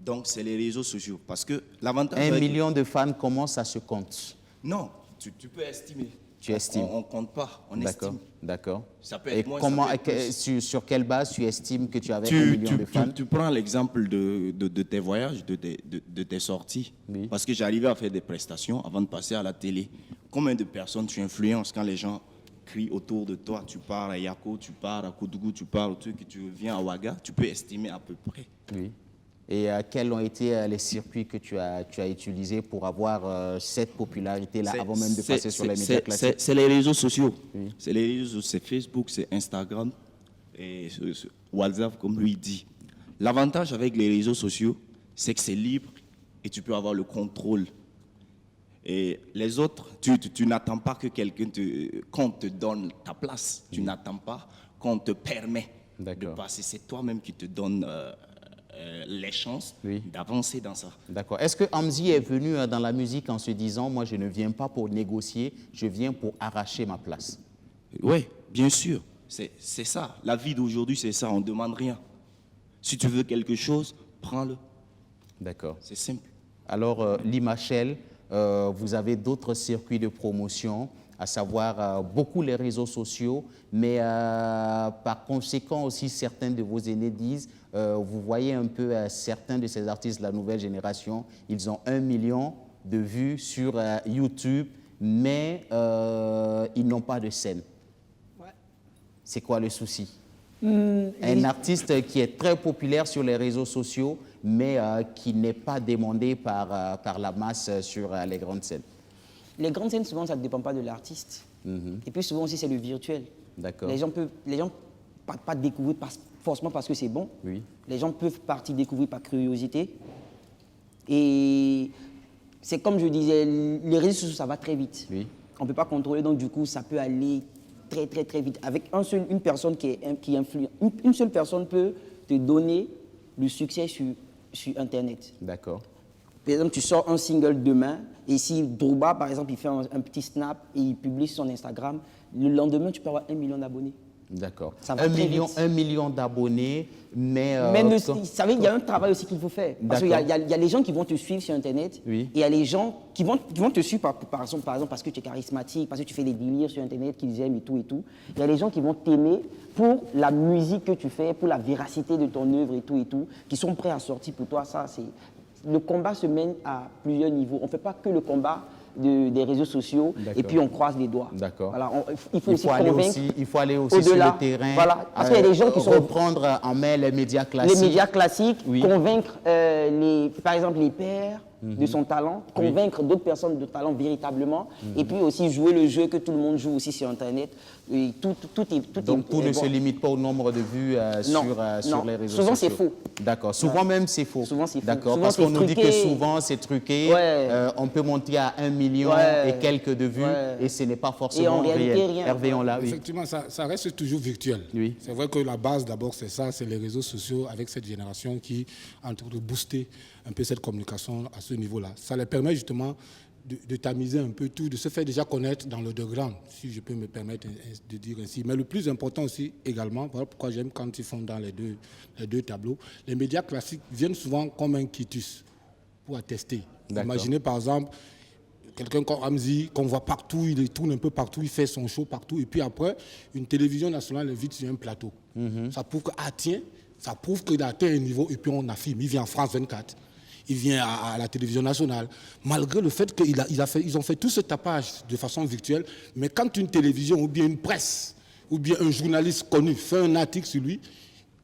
Donc, c'est les réseaux sociaux. Parce que l'avantage... 1 million de fans, comment ça se compte? Non, tu peux estimer. Tu estimes? On ne compte pas, on estime. D'accord. Ça peut être moins, comment, ça peut être plus. sur quelle base tu estimes que tu avais 1 million de fans? Tu prends l'exemple de tes voyages, de tes sorties. Oui. Parce que j'arrivais à faire des prestations avant de passer à la télé. Combien de personnes tu influences quand les gens crient autour de toi? Tu pars à Yako, tu pars à Koudougou, tu pars au truc, tu viens à Ouaga. Tu peux estimer à peu près. Oui. Et quels ont été les circuits que tu as utilisés pour avoir cette popularité-là avant même de passer sur les médias classiques? C'est les réseaux sociaux. Oui. C'est les réseaux sociaux, c'est Facebook, c'est Instagram et WhatsApp, comme lui dit. L'avantage avec les réseaux sociaux, c'est que c'est libre et tu peux avoir le contrôle. Et les autres, tu n'attends pas que qu'on te donne ta place. Tu n'attends pas qu'on te permet de passer. C'est toi-même qui te donne les chances d'avancer dans ça. D'accord. Est-ce que Amzi est venu dans la musique en se disant, moi je ne viens pas pour négocier, je viens pour arracher ma place? Oui, bien sûr. C'est ça. La vie d'aujourd'hui, c'est ça. On ne demande rien. Si tu veux quelque chose, prends-le. D'accord. C'est simple. Alors, Limachel, vous avez d'autres circuits de promotion, à savoir beaucoup les réseaux sociaux, mais par conséquent aussi certains de vos aînés disent, vous voyez un peu certains de ces artistes de la nouvelle génération, ils ont 1 million de vues sur YouTube, mais ils n'ont pas de scène. Ouais. C'est quoi le souci? Un artiste qui est très populaire sur les réseaux sociaux, mais qui n'est pas demandé par la masse sur les grandes scènes. Les grandes scènes, souvent, ça ne dépend pas de l'artiste. Et puis souvent aussi, c'est le virtuel. D'accord. Les gens ne partent pas découvrir forcément parce que c'est bon. Oui. Les gens peuvent partir découvrir par curiosité. Et c'est comme je disais, les réseaux sociaux, ça va très vite. Oui. On ne peut pas contrôler, donc du coup, ça peut aller très, très, très vite. Avec une personne qui influe, une seule personne peut te donner le succès sur Internet. D'accord. Par exemple, tu sors un single demain, et si Drouba, par exemple, il fait un petit snap et il publie sur son Instagram, le lendemain, tu peux avoir 1 million d'abonnés. D'accord. 1 million d'abonnés, mais... vous savez, il y a un travail aussi qu'il faut faire. Parce qu'il y a les gens qui vont te suivre sur Internet, et il y a les gens qui vont te suivre, par exemple, parce que tu es charismatique, parce que tu fais des délires sur Internet qu'ils aiment et tout et tout. Il y a les gens qui vont t'aimer pour la musique que tu fais, pour la véracité de ton œuvre et tout, qui sont prêts à sortir pour toi. Ça, c'est... Le combat se mène à plusieurs niveaux. On ne fait pas que le combat des réseaux sociaux et puis on croise les doigts. D'accord. Voilà, il faut aller aussi sur le terrain. Voilà, parce qu'il y a des gens qui sont... Reprendre en main les médias classiques. Les médias classiques, convaincre, par exemple, les pères de son talent, convaincre d'autres personnes de talent véritablement, et puis aussi jouer le jeu que tout le monde joue aussi sur Internet. Et Donc tout ne se limite pas au nombre de vues sur les réseaux sociaux. Souvent c'est faux. D'accord, souvent même c'est faux. Souvent c'est faux. D'accord, parce qu'on nous dit que souvent c'est truqué, on peut monter à 1 million et quelques de vues, et ce n'est pas forcément réel. Hervé, on l'a, oui. Effectivement, ça reste toujours virtuel. Oui. C'est vrai que la base d'abord c'est ça, c'est les réseaux sociaux avec cette génération qui est en train de booster un peu cette communication à ce niveau-là. Ça leur permet justement de tamiser un peu tout, de se faire déjà connaître dans le degré, si je peux me permettre de dire ainsi. Mais le plus important aussi, également, voilà pourquoi j'aime quand ils font dans les deux tableaux, les médias classiques viennent souvent comme un quitus pour attester. Imaginez par exemple, quelqu'un comme Hamzi, qu'on voit partout, il tourne un peu partout, il fait son show partout, et puis après, une télévision nationale l'invite sur un plateau. Ça prouve que, ça prouve qu'il a atteint un niveau, et puis on affirme, il vient en France 24. Il vient à la télévision nationale, malgré le fait qu'ils ont fait tout ce tapage de façon virtuelle, mais quand une télévision ou bien une presse ou bien un journaliste connu fait un article sur lui,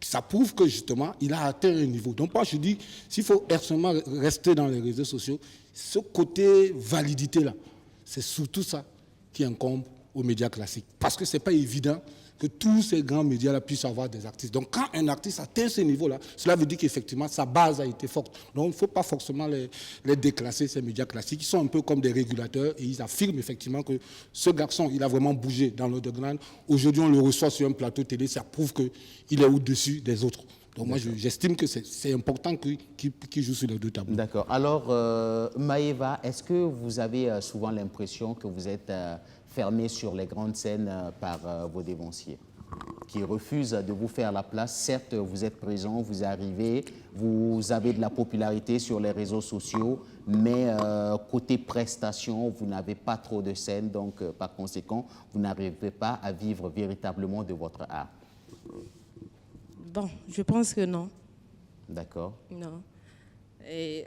ça prouve que justement, il a atteint un niveau. Donc moi, je dis, s'il faut absolument rester dans les réseaux sociaux, ce côté validité-là, c'est surtout ça qui incombe aux médias classiques. Parce que ce n'est pas évident que tous ces grands médias-là puissent avoir des artistes. Donc, quand un artiste atteint ce niveau-là, cela veut dire qu'effectivement, sa base a été forte. Donc, il ne faut pas forcément les déclasser, ces médias classiques. Ils sont un peu comme des régulateurs et ils affirment effectivement que ce garçon, il a vraiment bougé dans l'underground. Aujourd'hui, on le reçoit sur un plateau télé, ça prouve qu'il est au-dessus des autres. Donc, moi, j'estime que c'est important qu'il joue sur les deux tableaux. D'accord. Alors, Maëva, est-ce que vous avez souvent l'impression que vous êtes fermé sur les grandes scènes par vos dévanciers qui refusent de vous faire la place? Certes, vous êtes présent, vous arrivez, vous avez de la popularité sur les réseaux sociaux, mais côté prestation, vous n'avez pas trop de scènes, donc par conséquent, vous n'arrivez pas à vivre véritablement de votre art. Bon, je pense que non. D'accord. Non. Et...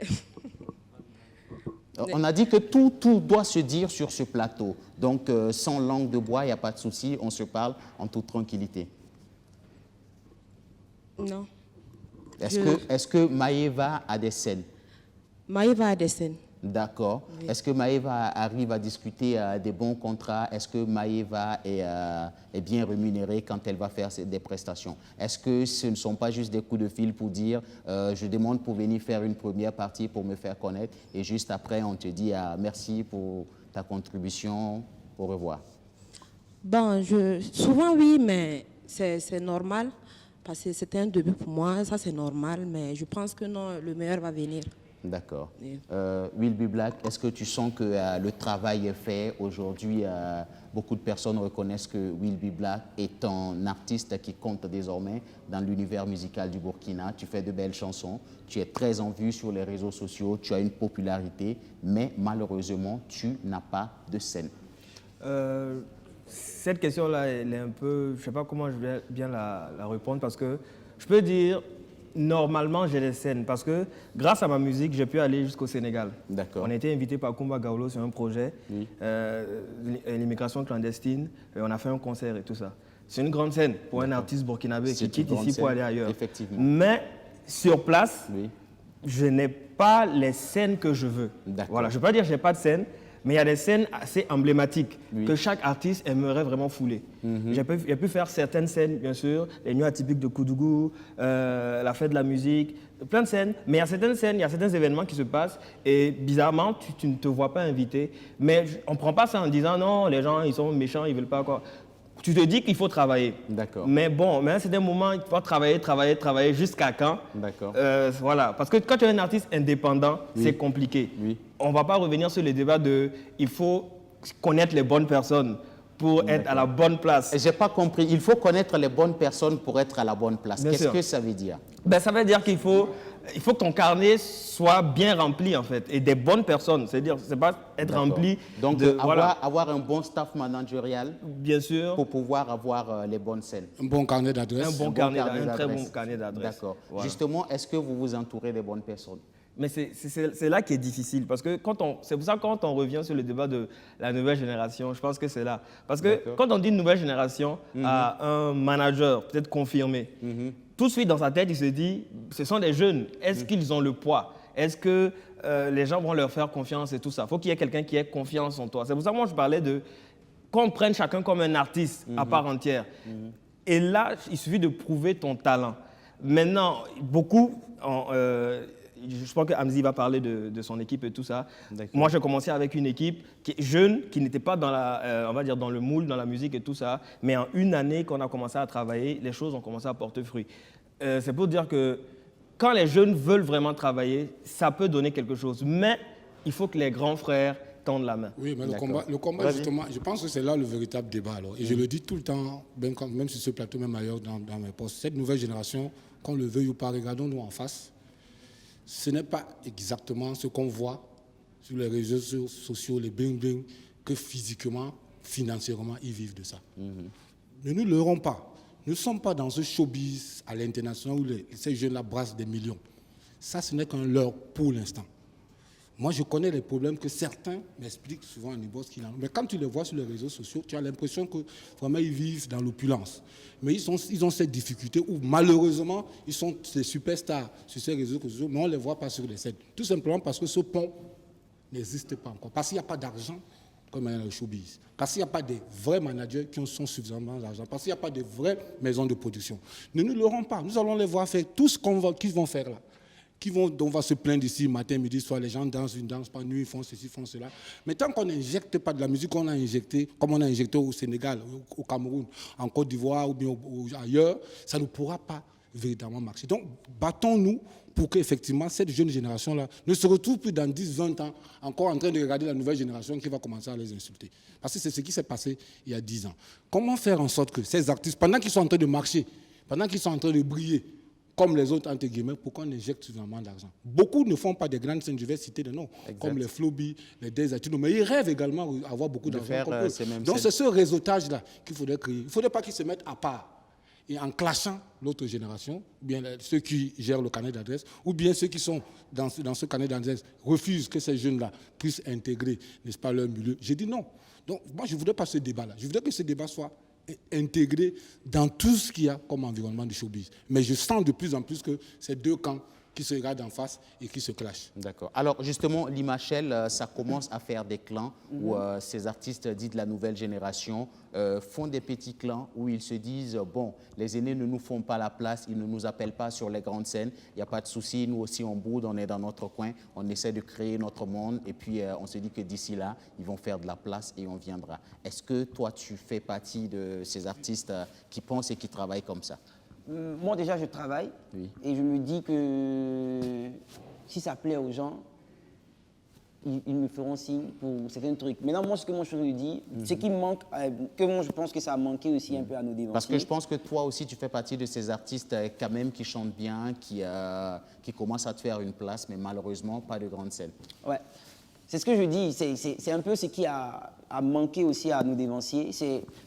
On a dit que tout doit se dire sur ce plateau. Donc, sans langue de bois, il n'y a pas de souci, on se parle en toute tranquillité. Non. Est-ce que Maëva a des scènes? Maëva a des scènes. D'accord. Oui. Est-ce que Maëva arrive à discuter des bons contrats? Est-ce que Maëva est bien rémunérée quand elle va faire des prestations? Est-ce que ce ne sont pas juste des coups de fil pour dire je demande pour venir faire une première partie pour me faire connaître et juste après on te dit merci pour ta contribution, au revoir? Bon, souvent oui, mais c'est normal parce que c'était un début pour moi, ça c'est normal, mais je pense que non, le meilleur va venir. D'accord. Will Be Black, est-ce que tu sens que le travail est fait aujourd'hui? Beaucoup de personnes reconnaissent que Will Be Black est un artiste qui compte désormais dans l'univers musical du Burkina. Tu fais de belles chansons, tu es très en vue sur les réseaux sociaux, tu as une popularité, mais malheureusement, tu n'as pas de scène. Cette question-là, elle est un peu... Je ne sais pas comment je vais bien la répondre parce que je peux dire... Normalement, j'ai des scènes parce que grâce à ma musique, j'ai pu aller jusqu'au Sénégal. D'accord. On a été invité par Kumba Gawlo sur un projet, l'immigration clandestine, et on a fait un concert et tout ça. C'est une grande scène pour un artiste burkinabé qui quitte ici pour aller ailleurs. Effectivement. Mais sur place, je n'ai pas les scènes que je veux. Voilà, je ne veux pas dire que je n'ai pas de scène, Mais il y a des scènes assez emblématiques que chaque artiste aimerait vraiment fouler. J'ai pu faire certaines scènes, bien sûr, les nuits atypiques de Koudougou, la fête de la musique, plein de scènes. Mais il y a certaines scènes, il y a certains événements qui se passent et bizarrement, tu ne te vois pas invité. Mais on ne prend pas ça en disant non, les gens, ils sont méchants, ils ne veulent pas quoi. Tu te dis qu'il faut travailler. D'accord. Mais bon, à un certain moment, il faut travailler jusqu'à quand? D'accord. Voilà. Parce que quand tu es un artiste indépendant, c'est compliqué. On ne va pas revenir sur le débat de il faut connaître les bonnes personnes pour être à la bonne place. Je n'ai pas compris. Il faut connaître les bonnes personnes pour être à la bonne place. Qu'est-ce que ça veut dire? Ça veut dire qu'il faut que ton carnet soit bien rempli, en fait, et des bonnes personnes. C'est-à-dire, c'est pas être rempli. Donc, avoir un bon staff managérial. Bien sûr. Pour pouvoir avoir les bonnes scènes. Un bon carnet d'adresse. Un très bon carnet d'adresse. D'accord. Voilà. Justement, est-ce que vous vous entourez des bonnes personnes? Mais c'est là qui est difficile, parce que c'est pour ça que quand on revient sur le débat de la nouvelle génération, je pense que c'est là. Parce que quand on dit nouvelle génération à un manager peut-être confirmé, tout de suite dans sa tête, il se dit, ce sont des jeunes, est-ce qu'ils ont le poids? Est-ce que les gens vont leur faire confiance et tout ça? Il faut qu'il y ait quelqu'un qui ait confiance en toi. C'est pour ça que moi je parlais de qu'on prenne chacun comme un artiste à part entière. Et là, il suffit de prouver ton talent. Maintenant, beaucoup... je pense que Hamzy va parler de son équipe et tout ça. Moi, j'ai commencé avec une équipe qui est jeune, qui n'était pas dans, on va dire dans le moule, dans la musique et tout ça. Mais en une année qu'on a commencé à travailler, les choses ont commencé à porter fruit. C'est pour dire que quand les jeunes veulent vraiment travailler, ça peut donner quelque chose. Mais il faut que les grands frères tendent la main. Oui, mais le combat justement, je pense que c'est là le véritable débat. Alors. Et je le dis tout le temps, même sur ce plateau, même ailleurs dans mes postes. Cette nouvelle génération, qu'on le veuille ou pas, regardons-nous en face. Ce n'est pas exactement ce qu'on voit sur les réseaux sociaux, les bling-bling, que physiquement, financièrement, ils vivent de ça. Ne nous leurrons pas. Nous ne sommes pas dans ce showbiz à l'international où ces jeunes-là brassent des millions. Ça, ce n'est qu'un leurre pour l'instant. Moi, je connais les problèmes que certains m'expliquent souvent en Ibos qu'il en ont. Mais quand tu les vois sur les réseaux sociaux, tu as l'impression que vraiment ils vivent dans l'opulence. Mais ils ont cette difficulté où malheureusement, ils sont des superstars sur ces réseaux sociaux, mais on ne les voit pas sur les scènes. Tout simplement parce que ce pont n'existe pas encore. Parce qu'il n'y a pas d'argent comme dans le showbiz. Parce qu'il n'y a pas de vrais managers qui ont suffisamment d'argent. Parce qu'il n'y a pas de vraies maisons de production. Ne nous leurrons pas. Nous allons les voir faire tout ce qu'ils vont faire là. On va se plaindre ici matin, midi, soir, les gens dansent, ils ne dansent pas, nuit, ils font ceci, ils font cela. Mais tant qu'on n'injecte pas de la musique qu'on a injectée, comme on a injecté au Sénégal, au Cameroun, en Côte d'Ivoire ou bien ailleurs, ça ne pourra pas véritablement marcher. Donc, battons-nous pour qu'effectivement, cette jeune génération-là ne se retrouve plus dans 10, 20 ans encore en train de regarder la nouvelle génération qui va commencer à les insulter. Parce que c'est ce qui s'est passé il y a 10 ans. Comment faire en sorte que ces artistes, pendant qu'ils sont en train de marcher, pendant qu'ils sont en train de briller, comme les autres, entre guillemets, pourquoi on injecte suffisamment d'argent? Beaucoup ne font pas des grandes scènes, je vais citer des noms, comme les Floby, les Desatino, mais ils rêvent également d'avoir beaucoup d'argent. Donc c'est ce réseautage-là qu'il faudrait créer. Il ne faudrait pas qu'ils se mettent à part et en clashant l'autre génération, ou bien ceux qui gèrent le carnet d'adresse, ou bien ceux qui sont dans ce carnet d'adresse refusent que ces jeunes-là puissent intégrer, n'est-ce pas, leur milieu. J'ai dit non. Donc moi, je ne voudrais pas ce débat-là. Je voudrais que ce débat soit intégré dans tout ce qu'il y a comme environnement de showbiz. Mais je sens de plus en plus que c'est deux camps qui se regardent en face et qui se clashent. D'accord. Alors justement, Limachel, ça commence à faire des clans où ces artistes dits de la nouvelle génération font des petits clans où ils se disent, bon, les aînés ne nous font pas la place, ils ne nous appellent pas sur les grandes scènes, il n'y a pas de souci, nous aussi on boude, on est dans notre coin, on essaie de créer notre monde et puis on se dit que d'ici là, ils vont faire de la place et on viendra. Est-ce que toi, tu fais partie de ces artistes qui pensent et qui travaillent comme ça? Moi, déjà, je travaille et je me dis que si ça plaît aux gens, ils me feront signe pour certains trucs. Maintenant, moi, ce que je me dis, ce qui manque, que moi, je pense que ça a manqué aussi un peu à nos dévanciers. Parce que je pense que toi aussi, tu fais partie de ces artistes quand même qui chantent bien, qui commencent à te faire une place, mais malheureusement, pas de grande scène. Ouais. C'est ce que je dis, c'est un peu ce qui a manqué aussi à nos dévanciers.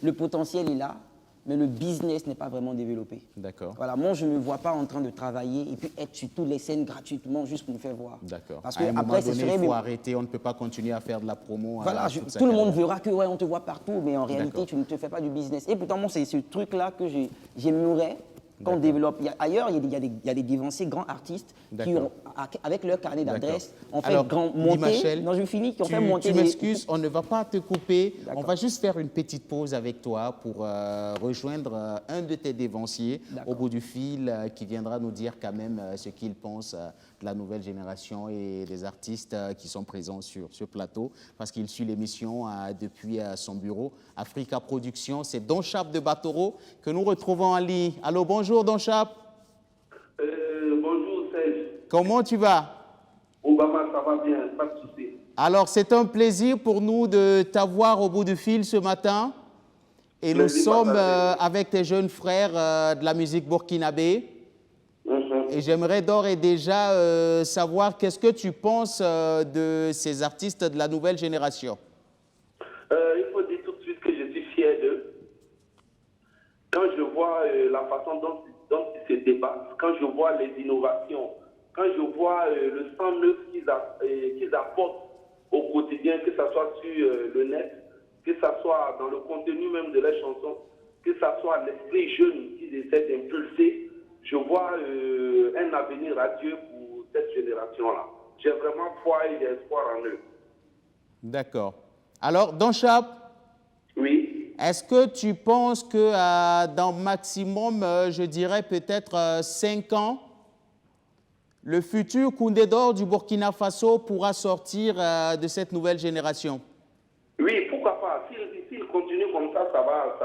Le potentiel est là, mais le business n'est pas vraiment développé. D'accord. Voilà, moi, je ne me vois pas en train de travailler et puis être sur toutes les scènes gratuitement juste pour me faire voir. D'accord. Parce à un moment après, donné, il faut arrêter, on ne peut pas continuer à faire de la promo. Voilà, tout le monde verra que ouais, on te voit partout, mais en réalité, tu ne te fais pas du business. Et pourtant, moi, c'est ce truc-là que j'aimerais qu'on développe. Ailleurs, il y a des devanciers, grands artistes qui ont, avec leur carnet d'adresse, ont fait monter. Non, je finis, qui ont fait monter. Tu m'excuses, on ne va pas te couper. On va juste faire une petite pause avec toi pour rejoindre un de tes dévanciers au bout du fil qui viendra nous dire quand même ce qu'il pense de la nouvelle génération et des artistes qui sont présents sur ce plateau parce qu'il suit l'émission depuis son bureau. Africa Production, c'est Don Chap de Batoro que nous retrouvons en ligne. Allô, bonjour Don Chap. Bonjour Serge. Comment tu vas? Obama, ça va bien, pas de souci. Alors, c'est un plaisir pour nous de t'avoir au bout du fil ce matin. Et nous sommes avec tes jeunes frères de la musique burkinabé. Et j'aimerais d'ores et déjà savoir qu'est-ce que tu penses de ces artistes de la nouvelle génération. Il faut dire tout de suite que je suis fier d'eux. Quand je vois la façon dont ils se débattent, quand je vois les innovations, quand je vois le sang neuf qu'ils apportent au quotidien, que ce soit sur le net, que ce soit dans le contenu même de leurs chansons, que ce soit l'esprit jeune qu'ils essaient d'impulser, je vois un avenir radieux pour cette génération-là. J'ai vraiment foi et espoir en eux. D'accord. Alors, Don Chap, oui. Est-ce que tu penses que dans maximum, je dirais peut-être 5 ans, le futur Koundé d'Or du Burkina Faso pourra sortir de cette nouvelle génération? Oui, pourquoi pas. S'ils continuent comme ça, ça va.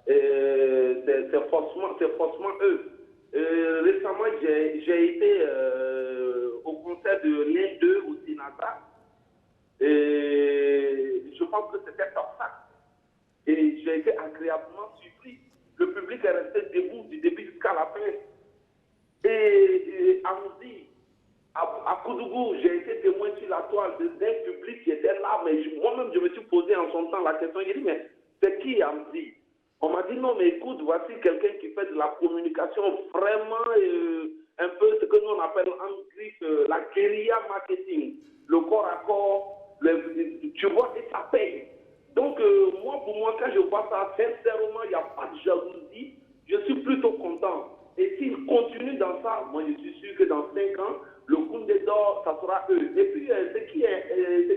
C'est forcément eux. Récemment, j'ai été au concert de l'un d'eux au Sinatra. Et je pense que c'était top ça. Et j'ai été agréablement surpris. Le public est resté debout du début jusqu'à la fin. Et à Moudi, à Koudougou, j'ai été témoin sur la toile d'un public qui était là. Mais moi-même, je me suis posé en son temps la question. J'ai dit, mais c'est qui Amdi? On m'a dit, non, mais écoute, voici quelqu'un qui fait de la communication vraiment un peu ce que nous on appelle en griffe la guérilla marketing. Le corps à corps, tu vois, et ça paye. Donc, pour moi, quand je vois ça, sincèrement, il n'y a pas de jalousie. Je suis plutôt content. Et s'ils continuent dans ça, moi, je suis sûr que dans 5 ans, le Koundé d'Or, ça sera eux. Et puis, ce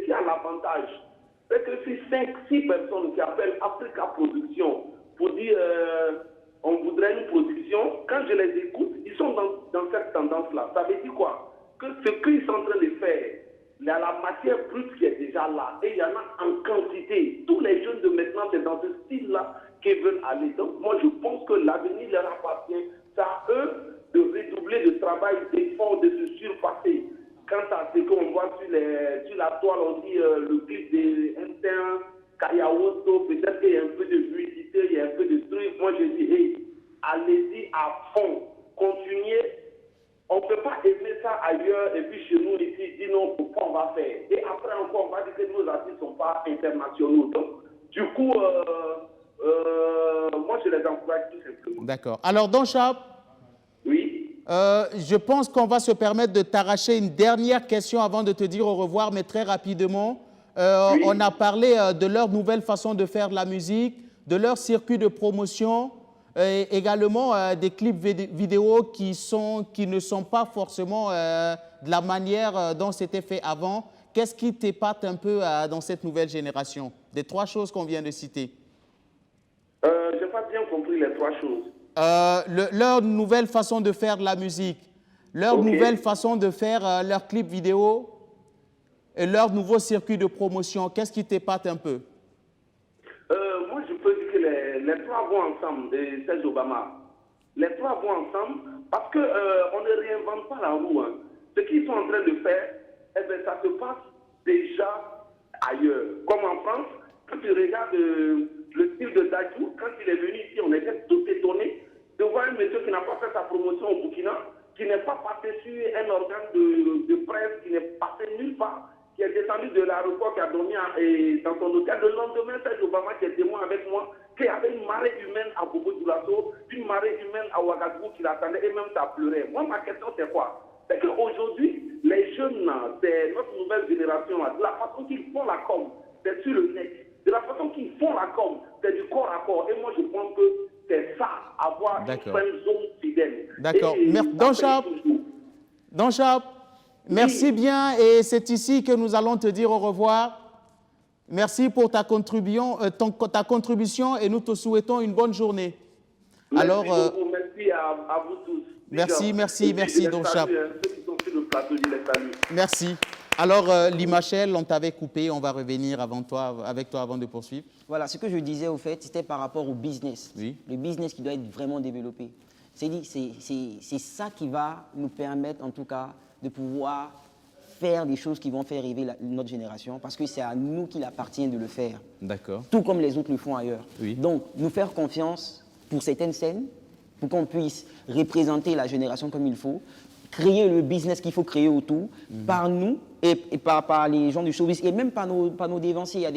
qui a l'avantage, c'est que si 5-6 personnes qui appellent Africa Production pour dire on voudrait une production, quand je les écoute, ils sont dans cette tendance-là. Ça veut dire quoi? Que ce qu'ils sont en train de faire, il y a la matière brute qui est déjà là et il y en a en quantité. Tous les jeunes de maintenant, c'est dans ce style-là qu'ils veulent aller. Donc moi, je pense que l'avenir leur appartient. C'est à eux de redoubler de travail, d'efforts, de se surpasser. Quant à ce qu'on voit sur la toile, on dit le clip des internes, Kayawoto, peut-être qu'il y a un peu de fluidité, il y a un peu de truc. Moi, je dis, hey, allez-y à fond, continuez. On ne peut pas aimer ça ailleurs et puis chez nous ici, dire non, pourquoi on va faire. Et après encore, on va dire que nos artistes ne sont pas internationaux. Donc, du coup, moi, je les encourage tout simplement. D'accord. Alors, Don Chap, oui. Je pense qu'on va se permettre de t'arracher une dernière question avant de te dire au revoir, mais très rapidement. Oui. On a parlé de leur nouvelle façon de faire de la musique, de leur circuit de promotion, et également des clips vidéo qui ne sont pas forcément de la manière dont c'était fait avant. Qu'est-ce qui t'épate un peu dans cette nouvelle génération? Des 3 choses qu'on vient de citer. Je n'ai pas bien compris les 3 choses. Leur nouvelle façon de faire de la musique, leur nouvelle façon de faire leurs clips vidéo et leur nouveau circuit de promotion. Qu'est-ce qui t'épate un peu? Moi, je peux dire que les 3 vont ensemble, Serge Obama. Les 3 vont ensemble parce qu'on ne réinvente pas la roue. Hein. Ce qu'ils sont en train de faire, eh bien, ça se passe déjà ailleurs. Comme en France, quand tu regardes le style de Dadju, quand il est venu ici, on était tous étonnés de voir un monsieur qui n'a pas fait sa promotion au Burkina, qui n'est pas passé sur un organe de presse, qui n'est passé nulle part, qui est descendu de l'aéroport, qui a dormi dans son hôtel. Le lendemain, Serge Obama, qui est témoin avec moi, qu'il y avait une marée humaine à Bobo Dioulasso, une marée humaine à Ouagadougou qui l'attendait et même ça pleurait. Moi, ma question, c'est quoi? C'est qu'aujourd'hui, les jeunes, c'est notre nouvelle génération, de la façon qu'ils font la com, c'est sur le net. De la façon qu'ils font la com, c'est du corps à corps. Et moi, je pense que c'est ça, avoir une zone fidèle. D'accord. Don Chap, merci bien et c'est ici que nous allons te dire au revoir. Merci pour ta contribution et nous te souhaitons une bonne journée. Merci beaucoup, merci à vous tous. Merci, Don Chap. Merci. Alors, Limachel, on t'avait coupé, on va revenir avec toi avant de poursuivre. Voilà, ce que je disais au fait, c'était par rapport au business. Oui. Le business qui doit être vraiment développé. C'est ça qui va nous permettre, en tout cas, de pouvoir faire des choses qui vont faire rêver notre génération, parce que c'est à nous qu'il appartient de le faire. D'accord. Tout comme les autres le font ailleurs. Oui. Donc, nous faire confiance pour certaines scènes, pour qu'on puisse représenter la génération comme il faut, créer le business qu'il faut créer autour, par nous et par les gens du showbiz, et même par nos dévanciers.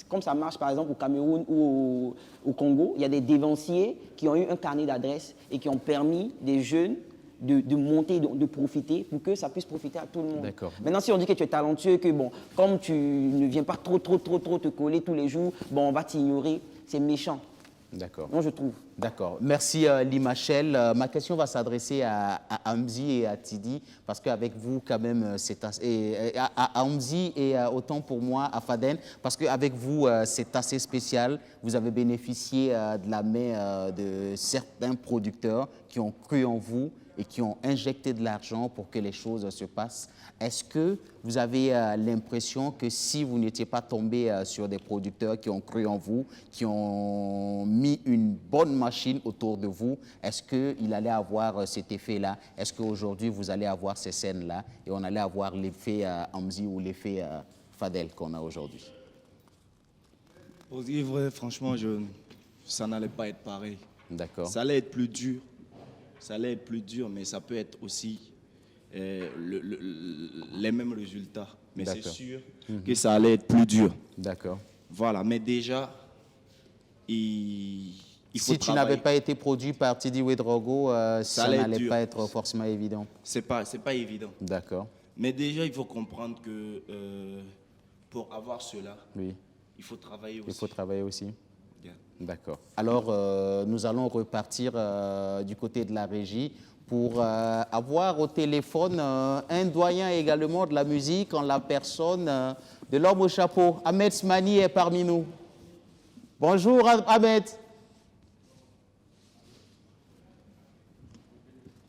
Comme ça marche par exemple au Cameroun ou au Congo, il y a des dévanciers qui ont eu un carnet d'adresses et qui ont permis des jeunes de monter, de profiter, pour que ça puisse profiter à tout le monde. Maintenant, si on dit que tu es talentueux, que bon, comme tu ne viens pas trop te coller tous les jours, bon, on va t'ignorer, c'est méchant. D'accord. Moi, je trouve. D'accord. Merci, Limachel. Ma question va s'adresser à Hamzi et à Tidi, parce qu'avec vous, quand même, c'est assez... à Hamzi et autant pour moi, à Faden, parce qu'avec vous, c'est assez spécial. Vous avez bénéficié de la main de certains producteurs qui ont cru en vous et qui ont injecté de l'argent pour que les choses se passent. Est-ce que vous avez l'impression que si vous n'étiez pas tombé sur des producteurs qui ont cru en vous, qui ont mis une bonne machine autour de vous, est-ce qu'il allait avoir cet effet-là? Est-ce qu'aujourd'hui, vous allez avoir ces scènes-là et on allait avoir l'effet Hamzi ou l'effet Fadel qu'on a aujourd'hui? Pour dire vrai, franchement, ça n'allait pas être pareil. D'accord. Ça allait être plus dur. Ça allait être plus dur, mais ça peut être aussi les mêmes résultats. Mais c'est sûr que ça allait être plus dur. D'accord. Voilà, mais déjà, il faut si tu n'avais pas été produit par Tidi Wedrogo, ça n'allait pas être forcément évident. C'est pas évident. D'accord. Mais déjà, il faut comprendre que pour avoir cela, il faut travailler aussi. Il faut travailler aussi. D'accord. Alors, nous allons repartir du côté de la régie pour avoir au téléphone un doyen également de la musique en la personne de l'homme au chapeau. Ahmed Smani est parmi nous. Bonjour Ahmed.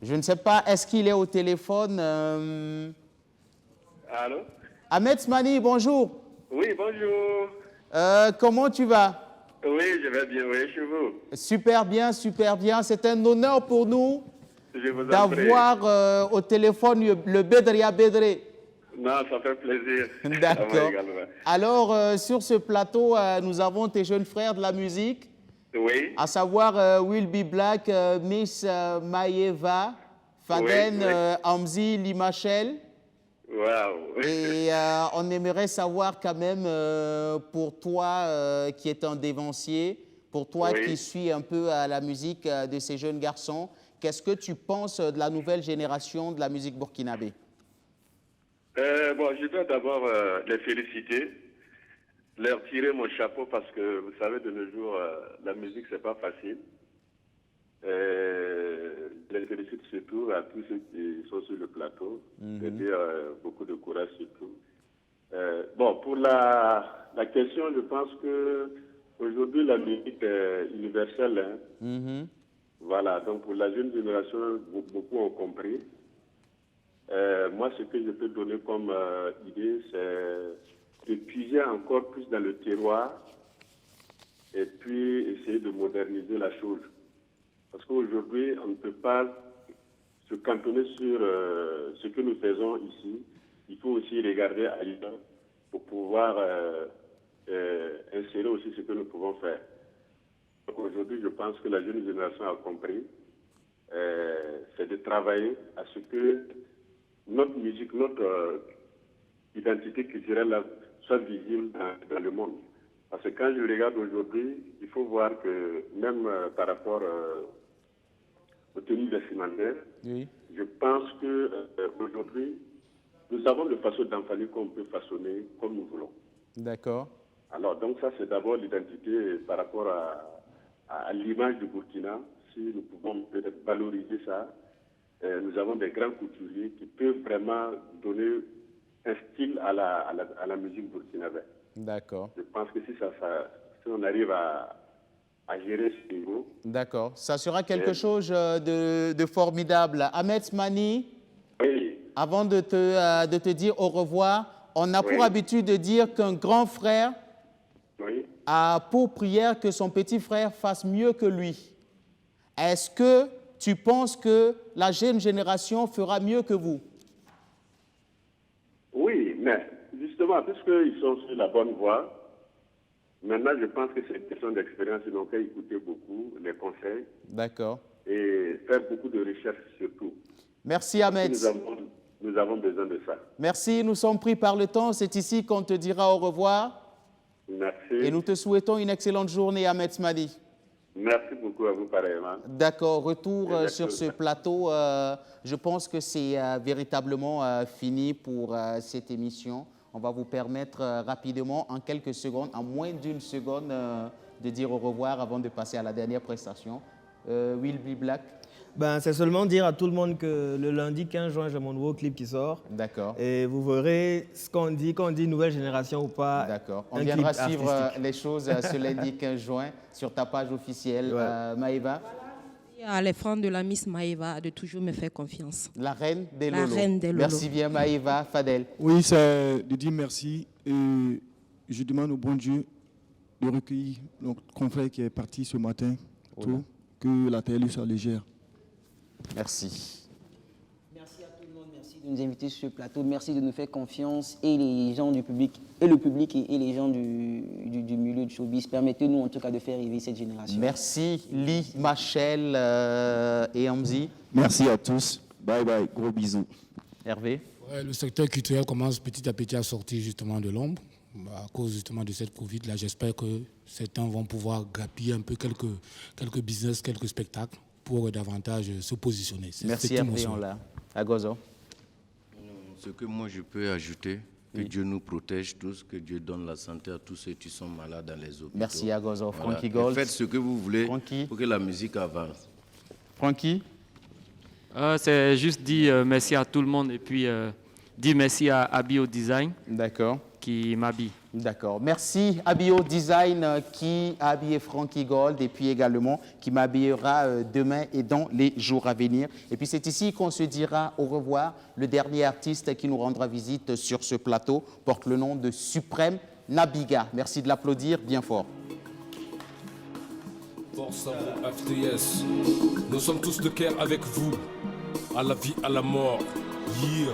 Je ne sais pas, est-ce qu'il est au téléphone Allô? Ahmed Smani, bonjour. Oui, bonjour. Comment tu vas? Oui, je vais bien, oui, chez vous. Super bien, super bien. C'est un honneur pour nous d'avoir au téléphone le Bedria Bedré. Non, ça fait plaisir. D'accord. Alors, sur ce plateau, nous avons tes jeunes frères de la musique. Oui. À savoir Will Be Black, Miss Maïeva, Faden, Hamzi, Limachel. Wow. Et on aimerait savoir quand même, pour toi qui es un dévancier, pour toi qui suis un peu à la musique de ces jeunes garçons, qu'est-ce que tu penses de la nouvelle génération de la musique burkinabé? Bon, je dois d'abord les féliciter, leur tirer mon chapeau parce que, vous savez, de nos jours, la musique, c'est pas facile. Je les félicite surtout à tous ceux qui sont sur le plateau, de dire beaucoup de courage surtout. Bon, pour la question, je pense que aujourd'hui la musique est universelle. Hein. Voilà, donc pour la jeune génération, beaucoup ont compris. Moi, ce que je peux donner comme idée, c'est de puiser encore plus dans le terroir et puis essayer de moderniser la chose. Parce qu'aujourd'hui, on ne peut pas se cantonner sur ce que nous faisons ici. Il faut aussi regarder ailleurs pour pouvoir insérer aussi ce que nous pouvons faire. Donc aujourd'hui, je pense que la jeune génération a compris. C'est de travailler à ce que notre musique, notre identité culturelle soit visible dans le monde. Parce que quand je regarde aujourd'hui, il faut voir que même par rapport aux tenues vestimentaires, je pense qu'aujourd'hui, nous avons de façon d'enfanner qu'on peut façonner comme nous voulons. D'accord. Alors, donc ça, c'est d'abord l'identité par rapport à l'image du Burkina, si nous pouvons peut-être valoriser ça, nous avons des grands couturiers qui peuvent vraiment donner un style à la musique burkinabé. D'accord. Je pense que si on arrive à gérer ce niveau... D'accord. Ça sera quelque chose de formidable. Ahmed Slimani, oui. Avant de te dire au revoir, on a pour habitude de dire qu'un grand frère a pour prière que son petit frère fasse mieux que lui. Est-ce que tu penses que la jeune génération fera mieux que vous? Oui, mais justement, puisqu'ils sont sur la bonne voie, maintenant je pense que c'est une question d'expérience, ils n'ont qu'à écouter beaucoup les conseils. D'accord. Et faire beaucoup de recherches surtout. Merci Ahmed. Nous avons besoin de ça. Merci, nous sommes pris par le temps. C'est ici qu'on te dira au revoir. Merci. Et nous te souhaitons une excellente journée, Ahmed Slimani. Merci beaucoup à vous, pareillement. D'accord, retour sur ce plateau. Je pense que c'est véritablement fini pour cette émission. On va vous permettre rapidement, en quelques secondes, en moins d'une seconde, de dire au revoir avant de passer à la dernière prestation. Will Be Black. C'est seulement dire à tout le monde que le lundi 15 juin, j'ai mon nouveau clip qui sort. D'accord. Et vous verrez ce qu'on dit, quand on dit nouvelle génération ou pas. D'accord. On viendra suivre les choses ce lundi 15 juin sur ta page officielle. Maëva. À les fans de la Miss Maëva de toujours me faire confiance. La reine des Lolos. La reine des Lolos. Merci bien Maëva. Fadel. Oui, c'est de dire merci. Et je demande au bon Dieu de recueillir notre confrère qui est parti ce matin, que la terre lui soit légère. Merci. Merci à tout le monde, merci de nous inviter sur ce plateau, merci de nous faire confiance et les gens du public, et le public et les gens du milieu du showbiz. Permettez-nous en tout cas de faire rêver cette génération. Merci Lee, Machel et Hamzi. Merci à tous. Bye bye, gros bisous. Hervé. Ouais, le secteur culturel commence petit à petit à sortir justement de l'ombre à cause justement de cette Covid. Là, j'espère que certains vont pouvoir grappiller un peu quelques business, quelques spectacles pour davantage se positionner. Merci Hervé, on l'a. Agozo. Ce que moi je peux ajouter, que Dieu nous protège tous, que Dieu donne la santé à tous ceux qui sont malades dans les hôpitaux. Merci Agozo. Voilà. Frankie Gold. Faites ce que vous voulez pour que la musique avance. Frankie. C'est juste dire merci à tout le monde et puis dire merci à Abio Design. D'accord. Qui m'habille. D'accord. Merci Abio Design qui a habillé Frankie Gold et puis également qui m'habillera demain et dans les jours à venir. Et puis c'est ici qu'on se dira au revoir. Le dernier artiste qui nous rendra visite sur ce plateau porte le nom de Suprême Nabiga. Merci de l'applaudir bien fort. Force à vous, FTS. Nous sommes tous de cœur avec vous. À la vie, à la mort. Yeah.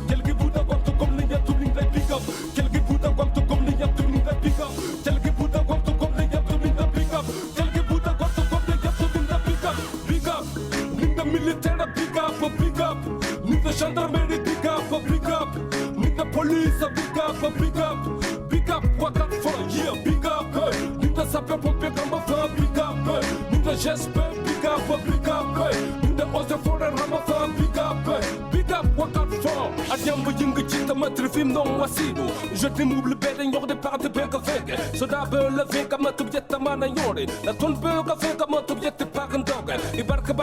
Quelques bouts d'agouanto comme les yatou ni les pick up. Quelques bouts d'agouanto comme les yatou ni les pick up. Quelques bouts d'agouanto comme les yatou ni les pick up. Quelques bouts d'agouanto comme les yatou ni les pick up. Big up, nigga militaire big up, big up. Nigga gendarmerie big up, big up. Nigga police big up, big up. Big up, what that for? Yeah, big up. Nigga sapeur pompier comme un big up. Nigga j'espère big up, big up. Nigga ose forêt ramafa big up. Big up, what that for? Adiambo yinga chita matrifim non wasido. Je t'immoble bête en de part de bega fege. So da le vega matubjetta mana yore. La ton bega vega matubjetta pagandoga. I barka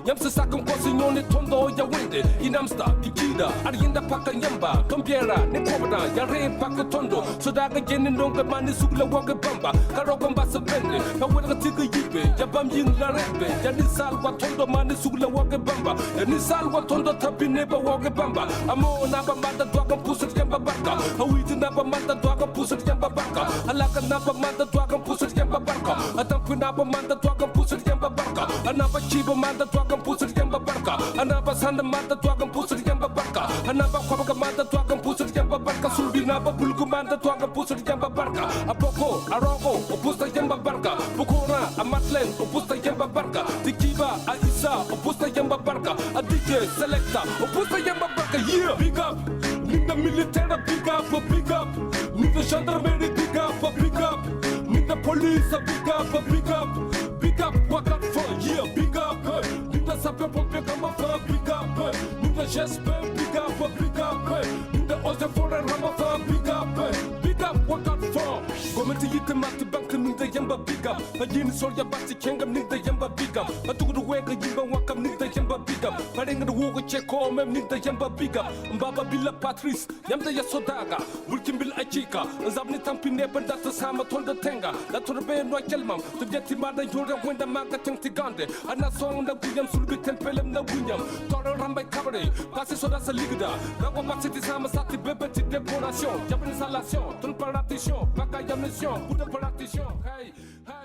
Yam se sakam ko signone tondo ya wende. Inamsta ikida arienda paka nyamba. Tombiera ne kobra ya re paka tondo. So da ga jeni ndonga mani sugla woga bamba. Karoga mbasa bende. Ka wera tiga yibe. Ya bam yin la rebe. Ya ni sal wa tondo mani sugla woga bamba. Ya ni sal wa tondo tapi neba woga bamba. Amo naba mata dwaga pusat yamba barka. Hawiti naba mata dwaga pusat yamba barka. Alaka naba mata dwaga pusat yamba barka. Atampi naba mata dwaga pusat yamba barka. Anaba chiba mata dwaga pusat yamba barka. Anaba sanda mata dwaga pusat yamba barka. Anaba kwabaga mata dwaga pusat yamba barka. Sulbi naba bulgu mata dwaga pusat yamba barka. Apoko, aroko, opusta yamba barka. Pukora, amatlen, opusta yamba barka. Tikiba, aisa, opusta yamba barka. Adike, selecta, opusta yamba barka. Yeah, big up. Nigga militaire, big up, big up. Nigga gendarmerie, big up, big up. Nigga police, big up, big up. Big up, what that for? Yeah, big up. Nigga sapeur pompier comme un big up. Nigga j'espère, big up, big up. Nigga ose forêt ramafa, big up. Big up, what that for? Gometi yite mati bank, nigga yamba big up. yin sol ya basti kengam ning da yamba bigam atugu du wega yimba wakam ning da yamba bigam pareng da wogo cheko mem ning da yamba bigam mbaba billa patrice yamda ya sodaga bulkim bil achika zabni tampine banda ta sama tonda tenga la torbe no kelmam to jeti mada yora wenda maga tengti gande ana song da guyam sulbi tempelem na guyam toro rambay kabare passe soda sa ligda da ko passe ti sama sati bebe ti décoration jabni salation ton partition baka yamnation pour de partition hey hey